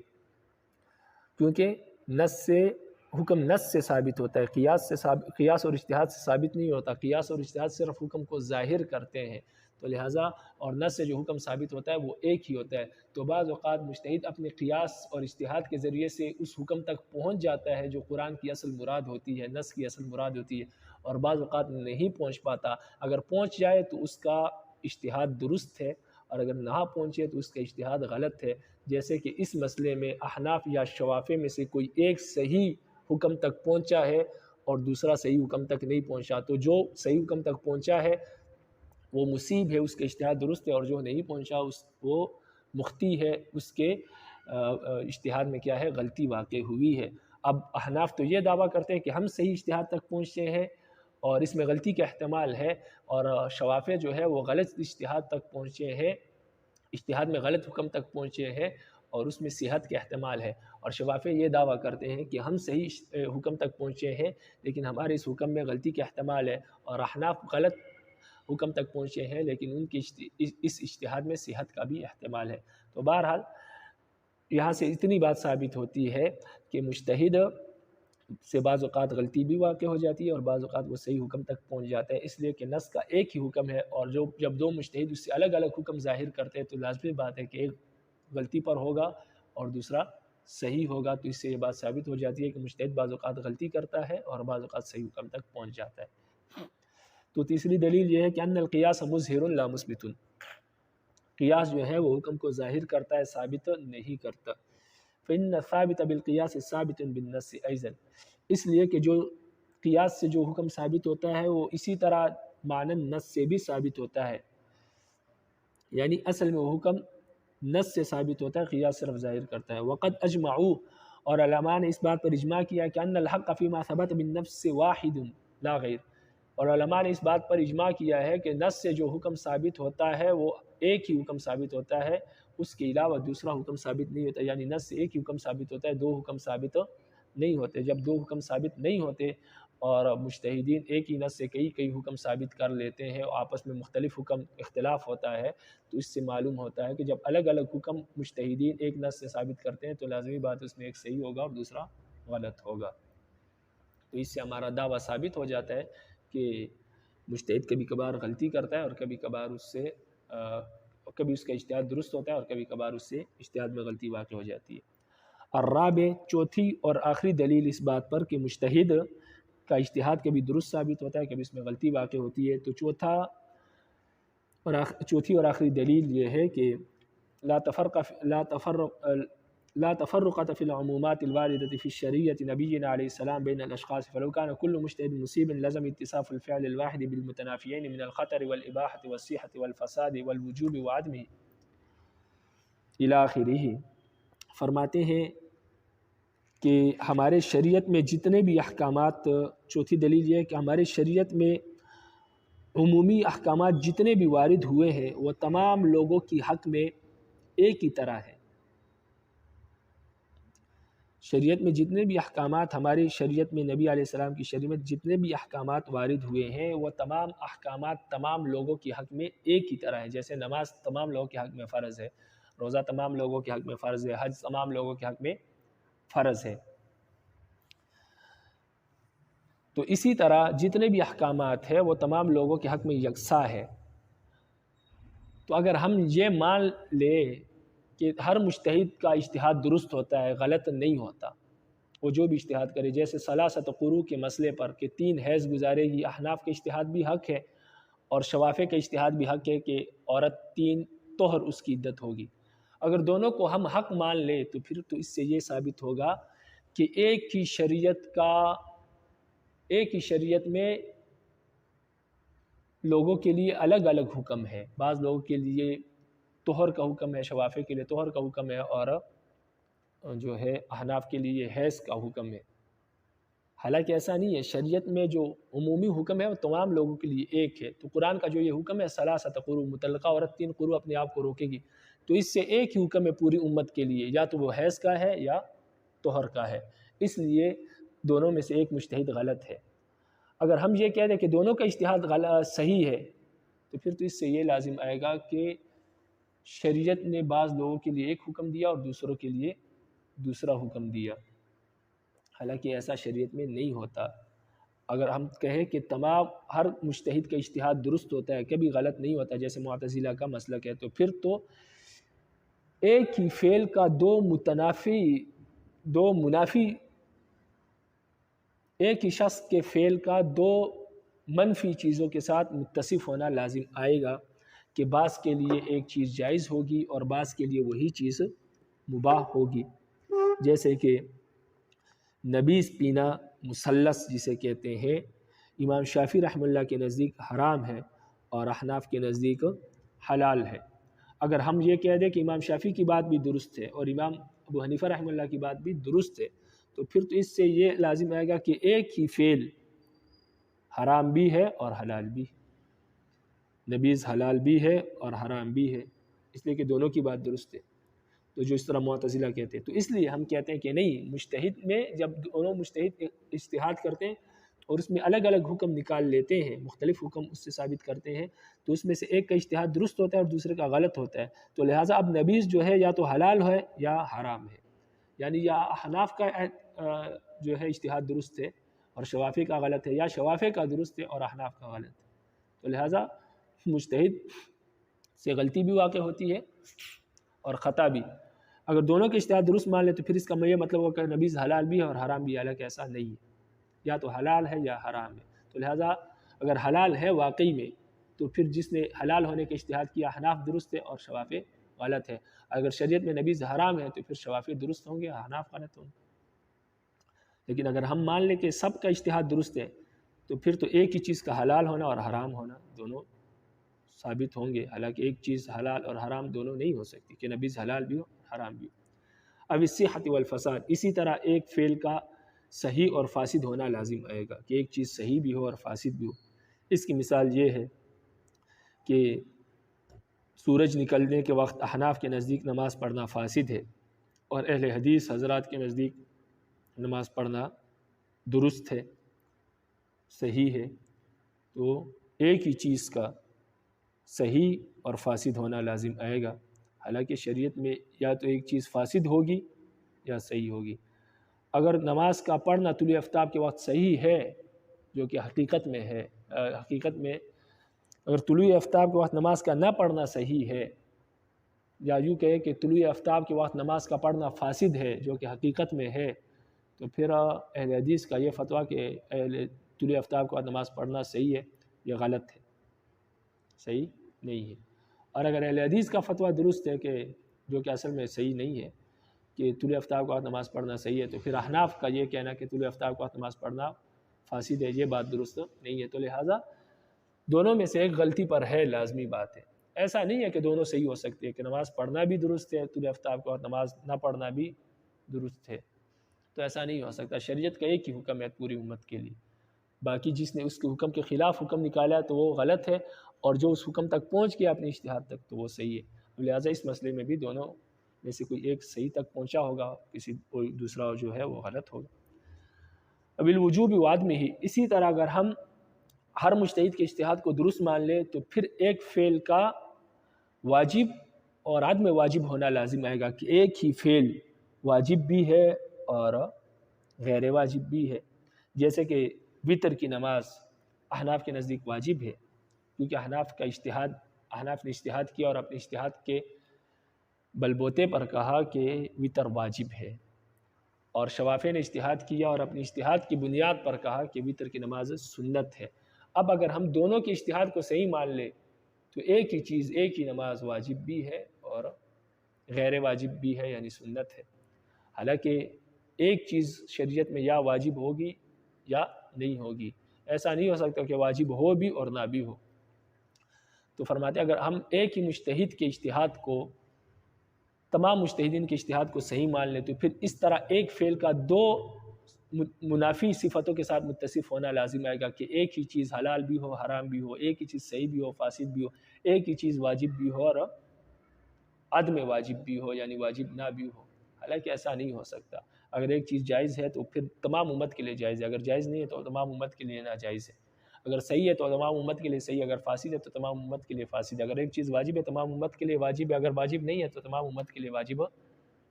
کیونکہ حکم نص سے ثابت ہوتا ہے، قیاس اور اجتہاد سے ثابت نہیں ہوتا۔ قیاس اور اجتہاد صرف حکم کو ظاہر کرتے ہیں، تو لہٰذا اور نص سے جو حکم ثابت ہوتا ہے وہ ایک ہی ہوتا ہے۔ تو بعض اوقات مجتہد اپنے قیاس اور اجتہاد کے ذریعے سے اس حکم تک پہنچ جاتا ہے جو قرآن کی اصل مراد ہوتی ہے، نص کی اصل مراد ہوتی ہے، اور بعض اوقات نہیں پہنچ پاتا۔ اگر پہنچ جائے تو اس کا اجتہاد درست ہے، اور اگر نہ پہنچے تو اس کا اجتہاد غلط ہے۔ جیسے کہ اس مسئلے میں احناف یا شوافع میں سے کوئی ایک صحیح حکم تک پہنچا ہے اور دوسرا صحیح حکم تک نہیں پہنچا، تو جو صحیح حکم تک پہنچا ہے وہ مصیب ہے، اس کے اجتہاد درست ہے، اور جو نہیں پہنچا وہ مخطی ہے، اس کے اجتہاد میں کیا ہے؟ غلطی واقع ہوئی ہے۔ اب احناف تو یہ دعویٰ کرتے ہیں کہ ہم صحیح اجتہاد تک پہنچے ہیں، اور اس میں غلطی کا احتمال ہے، اور شوافع جو ہے وہ غلط اجتہاد تک پہنچے ہیں، اجتہاد میں غلط حکم تک پہنچے ہیں اور اس میں صحت کا احتمال ہے، اور شوافع یہ دعویٰ کرتے ہیں کہ ہم صحیح حکم تک پہنچے ہیں لیکن ہمارے اس حکم میں غلطی کا احتمال ہے، اور احناف غلط حکم تک پہنچے ہیں لیکن ان کی اس اجتہاد میں صحت کا بھی احتمال ہے۔ تو بہرحال یہاں سے اتنی بات ثابت ہوتی ہے کہ مجتہد سے بعض اوقات غلطی بھی واقع ہو جاتی ہے اور بعض اوقات وہ صحیح حکم تک پہنچ جاتا ہے، اس لیے کہ نص کا ایک ہی حکم ہے، اور جب دو مجتہد اس سے الگ الگ حکم ظاہر کرتے ہیں تو لازمی بات ہے کہ ایک غلطی پر ہوگا اور دوسرا صحیح ہوگا، تو اس سے یہ بات ثابت ہو جاتی ہے کہ مجتہد بعض اوقات غلطی کرتا ہے اور بعض اوقات صحیح حکم تک پہنچ جاتا ہے۔ تو تیسری دلیل یہ ہے کہ ان القیاس مظہر لا مثبت، قیاس جو ہے وہ حکم کو ظاہر کرتا ہے، ثابت نہیں کرتا۔ فإن الثابت بالقیاس ثابت بالنص أيضا، اس لیے کہ جو قیاس سے جو حکم ثابت ہوتا ہے وہ اسی طرح مانند نص سے بھی ثابت ہوتا ہے، یعنی اصل میں وہ حکم نص سے ثابت ہوتا ہے، قیاس صرف ظاہر کرتا ہے۔ وقد اجمعوا، اور علماء نے اس بات پر اجماع کیا کہ ان الحق فيما ثبت بالنفس واحد لا غیر، اور علماء نے اس بات پر اجماع کیا ہے کہ نص سے جو حکم ثابت ہوتا ہے وہ ایک ہی حکم ثابت ہوتا ہے، اس کے علاوہ دوسرا حکم ثابت نہیں ہوتا، یعنی نص سے ایک ہی حکم ثابت ہوتا ہے، دو حکم ثابت نہیں ہوتے۔ جب دو حکم ثابت نہیں ہوتے اور مجتہدین ایک ہی نص سے کئی حکم ثابت کر لیتے ہیں اور آپس میں مختلف حکم اختلاف ہوتا ہے، تو اس سے معلوم ہوتا ہے کہ جب الگ الگ حکم مجتہدین ایک نص سے ثابت کرتے ہیں تو لازمی بات اس میں ایک صحیح ہوگا اور دوسرا غلط ہوگا۔ تو اس سے ہمارا دعویٰ ثابت ہو جاتا ہے کہ مجتہد کبھی کبھار غلطی کرتا ہے اور کبھی کبھار کبھی اس کا اجتہاد درست ہوتا ہے اور کبھی کبھار اس سے اجتہاد میں غلطی واقع ہو جاتی ہے۔ الرابع، چوتھی اور آخری دلیل اس بات پر کہ مجتہد کا اجتہاد کبھی درست ثابت ہوتا ہے کبھی اس میں غلطی واقع ہوتی ہے، تو چوتھی اور آخری دلیل یہ ہے کہ لا تفرقة في العمومات الواردة في الشريعة نبينا عليه السلام بين الأشخاص، فلو كان كل مجتهد مصيبا لزم اتصاف الفعل الواحد بالمتنافيين من الخطر والإباحة والصحة والفساد والوجوب وعدمه إلى آخره۔ فرماتے ہیں کہ ہمارے شریعت میں جتنے بھی احکامات، چوتھی دلیل یہ ہے کہ ہمارے شریعت میں عمومی احکامات جتنے بھی وارد ہوئے ہیں وہ تمام لوگوں کی حق میں ایک ہی طرح ہے۔ شریعت میں جتنے بھی احکامات، ہماری شریعت میں نبی علیہ السلام کی شریعت میں جتنے بھی احکامات وارد ہوئے ہیں وہ تمام احکامات تمام لوگوں کی حق میں ایک ہی طرح ہے۔ جیسے نماز تمام لوگوں کے حق میں فرض ہے، روزہ تمام لوگوں کے حق میں فرض ہے، حج تمام لوگوں کے حق میں فرض ہے، تو اسی طرح جتنے بھی احکامات ہیں وہ تمام لوگوں کے حق میں یکساں ہے۔ تو اگر ہم یہ مان لیں کہ ہر مجتہد کا اجتہاد درست ہوتا ہے، غلط نہیں ہوتا، وہ جو بھی اجتہاد کرے، جیسے ثلاثۃ قروء کے مسئلے پر کہ 3 حیض گزارے گی، احناف کا اجتہاد بھی حق ہے اور شوافع کا اجتہاد بھی حق ہے کہ عورت 3 طہر اس کی عدت ہوگی۔ اگر دونوں کو ہم حق مان لیں تو پھر تو اس سے یہ ثابت ہوگا کہ ایک ہی شریعت میں لوگوں کے لیے الگ الگ حکم ہے، بعض لوگوں کے لیے طہر کا حکم ہے، شوافع کے لیے طہر کا حکم ہے، اور جو ہے احناف کے لیے حیض کا حکم ہے۔ حالانکہ ایسا نہیں ہے، شریعت میں جو عمومی حکم ہے وہ تمام لوگوں کے لیے ایک ہے۔ تو قرآن کا جو یہ حکم ہے ثلاثۃ قروء، مطلقہ عورت 3 قروء اپنے آپ کو روکے گی، تو اس سے ایک ہی حکم ہے پوری امت کے لیے، یا تو وہ حیض کا ہے یا طہر کا ہے، اس لیے دونوں میں سے ایک مجتہد غلط ہے۔ اگر ہم یہ کہہ دیں کہ دونوں کا اجتہاد صحیح ہے تو پھر تو اس سے یہ لازم آئے گا کہ شریعت نے بعض لوگوں کے لیے ایک حکم دیا اور دوسروں کے لیے دوسرا حکم دیا، حالانکہ ایسا شریعت میں نہیں ہوتا۔ اگر ہم کہیں کہ ہر مجتہد کا اجتہاد درست ہوتا ہے، کبھی غلط نہیں ہوتا، جیسے معتزلہ کا مسلک ہے، تو پھر تو ایک ہی فعل کا دو منافی، ایک ہی شخص کے فعل کا 2 منفی چیزوں کے ساتھ متصف ہونا لازم آئے گا کہ بعض کے لیے ایک چیز جائز ہوگی اور بعض کے لیے وہی چیز مباح ہوگی، جیسے کہ نبیذ پینا مثلث جسے کہتے ہیں، امام شافعی رحمہ اللہ کے نزدیک حرام ہے اور احناف کے نزدیک حلال ہے۔ اگر ہم یہ کہہ دیں کہ امام شافعی کی بات بھی درست ہے اور امام ابو حنیفہ رحمہ اللہ کی بات بھی درست ہے، تو پھر تو اس سے یہ لازم آئے گا کہ ایک ہی فعل حرام بھی ہے اور حلال بھی ہے، نبیذ حلال بھی ہے اور حرام بھی ہے، اس لیے کہ دونوں کی بات درست ہے۔ تو جو اس طرح معتزلہ کہتے ہیں، تو اس لیے ہم کہتے ہیں کہ نہیں، مجتہد میں جب دونوں مجتہد اجتہاد کرتے ہیں اور اس میں الگ الگ حکم نکال لیتے ہیں، مختلف حکم اس سے ثابت کرتے ہیں، تو اس میں سے ایک کا اجتہاد درست ہوتا ہے اور دوسرے کا غلط ہوتا ہے، تو لہٰذا اب نبیذ جو ہے یا تو حلال ہے یا حرام ہے، یعنی یا حناف کا جو ہے اجتہاد درست ہے اور شوافی کا غلط ہے، یا شوافی کا درست ہے اور احناف کا غلط ہے، تو لہٰذا مجتہد سے غلطی بھی واقع ہوتی ہے اور خطا بھی۔ اگر دونوں کے اجتہاد درست مان لیں تو پھر اس کا یہ مطلب ہوگا کہ نبیذ حلال بھی ہے اور حرام بھی، حالانکہ ایسا نہیں ہے، یا تو حلال ہے یا حرام ہے۔ تو لہٰذا اگر حلال ہے واقعی میں تو پھر جس نے حلال ہونے کا اجتہاد کیا حناف درست ہے اور شوافی غلط ہے، اگر شریعت میں نبیذ حرام ہے تو پھر شوافی درست ہوں گے، حناف غلط ہوں گے۔ لیکن اگر ہم مان لیں کہ سب کا اجتہاد درست ہے تو پھر تو ایک ہی چیز کا حلال ہونا اور حرام ہونا دونوں ثابت ہوں گے، حالانکہ ایک چیز حلال اور حرام دونوں نہیں ہو سکتی کہ نبیذ حلال بھی ہو حرام بھی ہو۔ اب الصحۃ والفساد، اسی طرح ایک فعل کا صحیح اور فاسد ہونا لازم آئے گا کہ ایک چیز صحیح بھی ہو اور فاسد بھی ہو۔ اس کی مثال یہ ہے کہ سورج نکلنے کے وقت احناف کے نزدیک نماز پڑھنا فاسد ہے اور اہل حدیث حضرات کے نزدیک نماز پڑھنا درست ہے، صحیح ہے، تو ایک ہی چیز کا صحیح اور فاسد ہونا لازم آئے گا، حالانکہ شریعت میں یا تو ایک چیز فاسد ہوگی یا صحیح ہوگی۔ اگر نماز کا پڑھنا طلوع آفتاب کے وقت صحیح ہے، جو کہ حقیقت میں ہے، حقیقت میں اگر طلوع آفتاب کے وقت نماز کا نہ پڑھنا صحیح ہے، یا یوں کہے کہ طلوع آفتاب کے وقت نماز کا پڑھنا فاسد ہے جو کہ حقیقت میں ہے، تو پھر اہل حدیث کا یہ فتویٰ کہ طلوع آفتاب کے وقت نماز پڑھنا صحیح ہے، یہ غلط ہے، صحیح نہیں ہے۔ اور اگر اہل حدیث کا فتویٰ درست ہے کہ جو کہ اصل میں صحیح نہیں ہے کہ طلوع آفتاب کے وقت نماز پڑھنا صحیح ہے، تو پھر احناف کا یہ کہنا کہ طلوع آفتاب کے وقت نماز پڑھنا فاسد ہے، یہ بات درست نہیں ہے۔ تو لہٰذا دونوں میں سے ایک غلطی پر ہے، لازمی بات ہے۔ ایسا نہیں ہے کہ دونوں صحیح ہو سکتے ہیں کہ نماز پڑھنا بھی درست ہے، طلوع آفتاب کے وقت نماز نہ پڑھنا بھی درست ہے، تو ایسا نہیں ہو سکتا۔ شریعت کا ایک ہی حکم ہے پوری امت کے لیے، باقی جس نے اس کے حکم کے خلاف حکم نکالا تو وہ غلط ہے، اور جو اس حکم تک پہنچ گیا اپنے اجتہاد تک تو وہ صحیح ہے۔ لہٰذا اس مسئلے میں بھی دونوں میں سے کوئی ایک صحیح تک پہنچا ہوگا، کوئی دوسرا جو ہے وہ غلط ہوگا۔ اب الوجوب وعدم ہی، اسی طرح اگر ہم ہر مجتہد کے اجتہاد کو درست مان لیں تو پھر ایک فعل کا واجب اور عدم واجب ہونا لازم آئے گا کہ ایک ہی فعل واجب بھی ہے اور غیر واجب بھی ہے، جیسے کہ وطر کی نماز احناف کے نزدیک واجب ہے، کیونکہ احناف نے اجتہاد کیا اور اپنے اجتہاد کے بلبوتے پر کہا کہ وطر واجب ہے، اور شوافی نے اجتہاد کیا اور اپنے اجتہاد کی بنیاد پر کہا کہ وطر کی نماز سنت ہے۔ اب اگر ہم دونوں کے اجتہاد کو صحیح مان لیں تو ایک ہی چیز، ایک ہی نماز واجب بھی ہے اور غیر واجب بھی ہے، یعنی سنت ہے، حالانکہ ایک چیز شریعت میں یا واجب ہوگی یا نہیں ہوگی، ایسا نہیں ہو سکتا کہ واجب ہو بھی اور نہ بھی ہو۔ تو فرماتے ہیں اگر ہم ایک ہی مجتہد کے اجتہاد کو، تمام مجتہدین کے اجتہاد کو صحیح مان لیں تو پھر اس طرح ایک فعل کا دو منافی صفتوں کے ساتھ متصف ہونا لازم آئے گا کہ ایک ہی چیز حلال بھی ہو، حرام بھی ہو، ایک ہی چیز صحیح بھی ہو، فاسد بھی ہو، ایک ہی چیز واجب بھی ہو اور عدم واجب بھی ہو، یعنی واجب نہ بھی ہو، حالانکہ ایسا نہیں ہو سکتا۔ اگر ایک چیز جائز ہے تو پھر تمام امت کے لیے جائز ہے، اگر جائز نہیں ہے تو تمام امت کے لیے ناجائز ہے، اگر صحیح ہے تو تمام امت کے لیے صحیح ہے، اگر فاسد ہے تو تمام امت کے لیے فاسد ہے، اگر ایک چیز واجب ہے تمام امت کے لیے واجب ہے، اگر واجب نہیں ہے تو تمام امت کے لیے واجب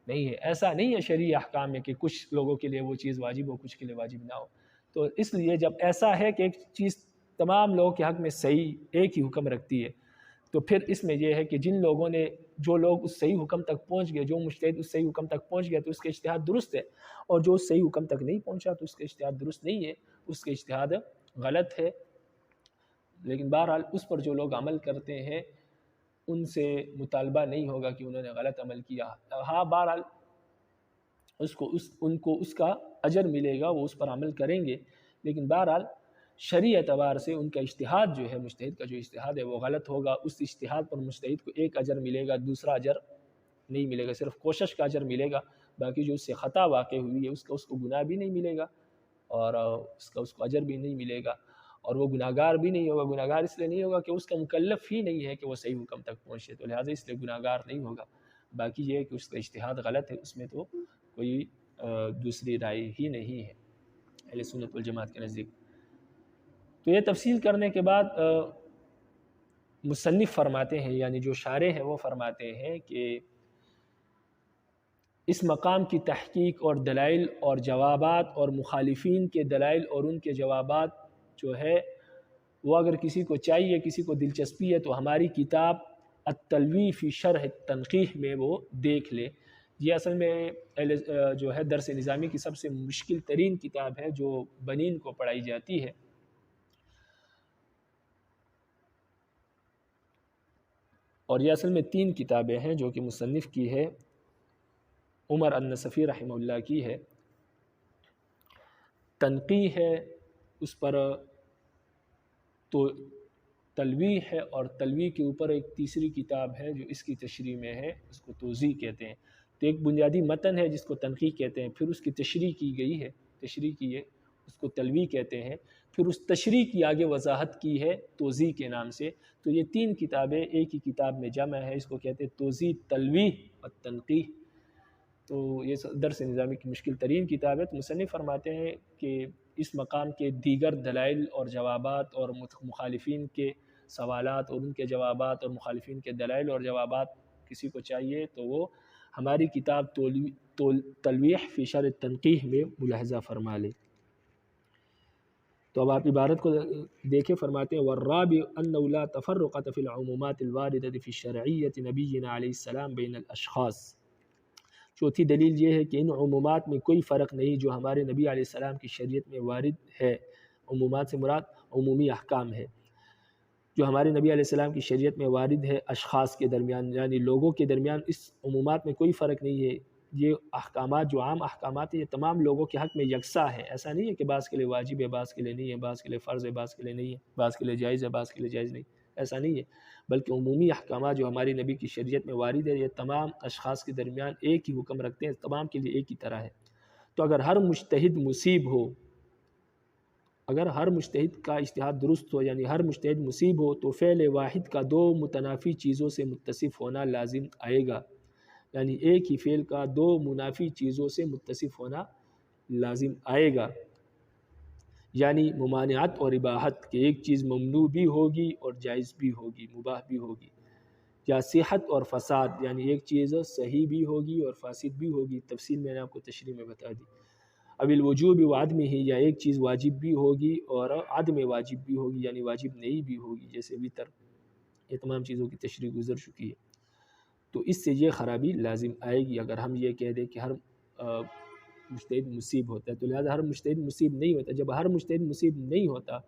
نہیں ہے۔ ایسا نہیں ہے شرعی احکام میں کہ کچھ لوگوں کے لیے وہ چیز واجب ہو، کچھ کے لیے واجب نہ ہو۔ تو اس لیے جب ایسا ہے کہ ایک چیز تمام لوگوں کے حق میں صحیح ایک ہی حکم رکھتی ہے، تو پھر اس میں یہ ہے کہ جن لوگوں نے، جو لوگ اس صحیح حکم تک پہنچ گئے، جو مجتہد اس صحیح حکم تک پہنچ گیا تو اس کا اجتہاد درست ہے، اور جو اس صحیح حکم تک نہیں پہنچا تو اس کا اجتہاد درست نہیں ہے، اس کا اجتہاد غلط ہے۔ لیکن بہرحال اس پر جو لوگ عمل کرتے ہیں ان سے مطالبہ نہیں ہوگا کہ انہوں نے غلط عمل کیا، ہاں بہرحال ان کو اس کا اجر ملے گا، وہ اس پر عمل کریں گے، لیکن بہرحال شرعی اعتبار سے ان کا اجتہاد جو ہے، مجتہد کا جو اجتہاد ہے وہ غلط ہوگا، اس اجتہاد پر مجتہد کو ایک اجر ملے گا، دوسرا اجر نہیں ملے گا، صرف کوشش کا اجر ملے گا، باقی جو اس سے خطا واقع ہوئی ہے اس کو گناہ بھی نہیں ملے گا اور اس کو اجر بھی نہیں ملے گا۔ اور وہ گناہگار بھی نہیں ہوگا۔ گناہگار اس لیے نہیں ہوگا کہ اس کا مکلف ہی نہیں ہے کہ وہ صحیح حکم تک پہنچے، تو لہٰذا اس لیے گناہگار نہیں ہوگا۔ باقی یہ ہے کہ اس کا اجتہاد غلط ہے، اس میں تو کوئی دوسری رائے ہی نہیں ہے اہل سنت والجماعت کے نزدیک۔ تو یہ تفصیل کرنے کے بعد مصنف فرماتے ہیں، یعنی جو شارح ہے وہ فرماتے ہیں کہ اس مقام کی تحقیق اور دلائل اور جوابات اور مخالفین کے دلائل اور ان کے جوابات جو ہے وہ اگر کسی کو چاہیے، کسی کو دلچسپی ہے، تو ہماری کتاب التلویح فی شرح التنقیح میں وہ دیکھ لے۔ یہ اصل میں جو ہے درس نظامی کی سب سے مشکل ترین کتاب ہے جو بنین کو پڑھائی جاتی ہے، اور یہ اصل میں 3 کتابیں ہیں جو کہ مصنف کی ہے، عمر النصفی رحمہ اللہ کی ہے، تنقیح ہے، اس پر تو تلویح ہے، اور تلویح کے اوپر ایک تیسری کتاب ہے جو اس کی تشریح میں ہے، اس کو توضیح کہتے ہیں۔ تو ایک بنیادی متن ہے جس کو تنقیح کہتے ہیں، پھر اس کی تشریح کی گئی ہے، تشریح کی ہے، اس کو تلویح کہتے ہیں، پھر اس تشریح کی آگے وضاحت کی ہے توضیح کے نام سے۔ تو یہ 3 کتابیں ایک ہی کتاب میں جمع ہے، اس کو کہتے ہیں توضیح، تلویح اور تنقیح۔ تو یہ درس نظامی کی مشکل ترین کتاب ہے۔ تو مصنف فرماتے ہیں کہ اس مقام کے دیگر دلائل اور جوابات اور مخالفین کے سوالات اور ان کے جوابات اور مخالفین کے دلائل اور جوابات کسی کو چاہیے تو وہ ہماری کتاب تلویح فی شرح التنقیح میں ملاحظہ فرما لے۔ تو اب آپ عبارت کو دیکھیں، فرماتے ہیں والرابع انه لا تفرقة في العمومات الواردة في الشرعية نبينا علیہ السلام بین الاشخاص۔ چوتھی دلیل یہ ہے کہ ان عمومات میں کوئی فرق نہیں جو ہمارے نبی علیہ السلام کی شریعت میں وارد ہے۔ عمومات سے مراد عمومی احکام ہے جو ہمارے نبی علیہ السلام کی شریعت میں وارد ہے اشخاص کے درمیان، یعنی لوگوں کے درمیان اس عمومات میں کوئی فرق نہیں ہے۔ یہ احکامات جو عام احکامات ہیں یہ تمام لوگوں کے حق میں یکساں ہے۔ ایسا نہیں ہے کہ بعض کے لیے واجب ہے، بعض کے لیے نہیں ہے، بعض کے لیے فرض ہے، بعض کے لیے نہیں ہے، بعض کے لیے جائز ہے، بعض کے لیے جائز نہیں، ایسا نہیں ہے۔ بلکہ عمومی احکامات جو ہماری نبی کی شریعت میں وارد ہے یہ تمام اشخاص کے درمیان ایک ہی حکم رکھتے ہیں، تمام کے لیے ایک ہی طرح ہے۔ تو اگر ہر مجتہد مصیب ہو، اگر ہر مجتہد کا اجتہاد درست ہو، یعنی ہر مجتہد مصیب ہو، تو فعل واحد کا 2 متنافی چیزوں سے متصف ہونا لازم آئے گا، یعنی ایک ہی فعل کا 2 منافی چیزوں سے متصف ہونا لازم آئے گا، یعنی ممانعت اور اباحت، کہ ایک چیز ممنوع بھی ہوگی اور جائز بھی ہوگی، مباح بھی ہوگی، یا صحت اور فساد، یعنی ایک چیز صحیح بھی ہوگی اور فاسد بھی ہوگی، تفصیل میں نے آپ کو تشریح میں بتا دی۔ اب الوجوب وعدم ہی، یا ایک چیز واجب بھی ہوگی اور عدم واجب بھی ہوگی، یعنی واجب نہیں بھی ہوگی، جیسے وطر، یہ تمام چیزوں کی تشریح گزر چکی ہے۔ تو اس سے یہ خرابی لازم آئے گی اگر ہم یہ کہہ دیں کہ ہر مجتہد مصیب ہوتا ہے، تو لہذا ہر مجتہد مصیب نہیں ہوتا۔ جب ہر مجتہد مصیب نہیں ہوتا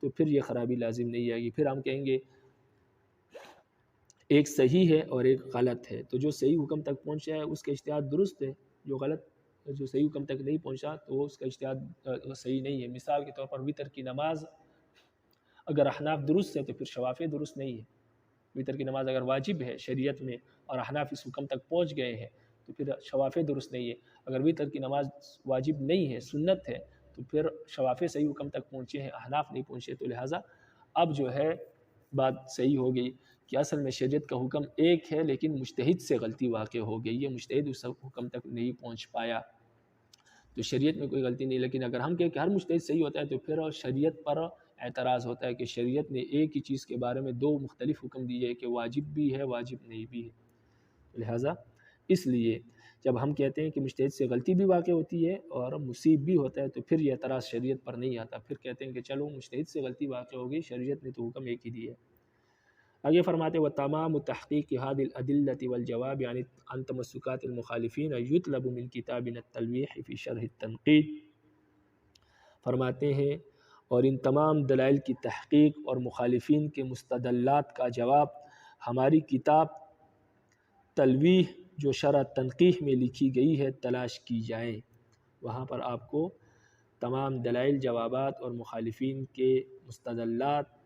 تو پھر یہ خرابی لازم نہیں آئے گی، پھر ہم کہیں گے ایک صحیح ہے اور ایک غلط ہے، تو جو صحیح حکم تک پہنچا ہے اس کا اجتہاد درست ہے، جو صحیح حکم تک نہیں پہنچا تو اس کا اجتہاد صحیح نہیں ہے۔ مثال کے طور پر وطر کی نماز اگر احناف درست ہے تو پھر شوافی درست نہیں ہے۔ وطر کی نماز اگر واجب ہے شریعت میں اور احناف اس حکم تک پہنچ گئے ہیں تو پھر شوافی درست نہیں ہے۔ اگر وطر کی نماز واجب نہیں ہے، سنت ہے، تو پھر شوافی صحیح حکم تک پہنچے ہیں، احناف نہیں پہنچے، تو لہٰذا اب جو ہے بات صحیح ہو گئی کہ اصل میں شریعت کا حکم ایک ہے لیکن مجتہد سے غلطی واقع ہو گئی ہے، مجتہد اس حکم تک نہیں پہنچ پایا، تو شریعت میں کوئی غلطی نہیں۔ لیکن اگر ہم کہیں کہ ہر مجتہد صحیح ہوتا ہے تو پھر شریعت پر اعتراض ہوتا ہے کہ شریعت نے ایک ہی چیز کے بارے میں 2 مختلف حکم دیے ہیں کہ واجب بھی ہے، واجب نہیں بھی ہے۔ لہٰذا اس لیے جب ہم کہتے ہیں کہ مجتہد سے غلطی بھی واقع ہوتی ہے اور مصیب بھی ہوتا ہے تو پھر یہ اعتراض شریعت پر نہیں آتا، پھر کہتے ہیں کہ چلو مجتہد سے غلطی واقع ہو گئی، شریعت نے تو حکم ایک ہی دیا ہے۔ آگے فرماتے ہیں وَتَمَامُ تَحْقِيقِ هَذِهِ الْأَدِلَّةِ وَالْجَوَابِ عَنْ تَمَسُّكَاتِ الْمُخَالِفِينَ يُطْلَبُ مِنْ كِتَابِنَا التَّلْوِيحِ فِي شَرْحِ التَّنْقِيحِ، فرماتے ہیں اور ان تمام دلائل کی تحقیق اور مخالفین کے مستدلات کا جواب ہماری کتاب تلویح جو شرح تنقیح میں لکھی گئی ہے تلاش کی جائے، وہاں پر آپ کو تمام دلائل، جوابات اور مخالفین کے مستدلات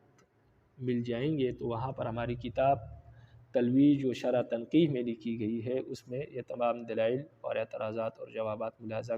مل جائیں گے۔ تو وہاں پر ہماری کتاب تلویح جو شرح تنقیح میں لکھی گئی ہے اس میں یہ تمام دلائل اور اعتراضات اور جوابات ملاحظہ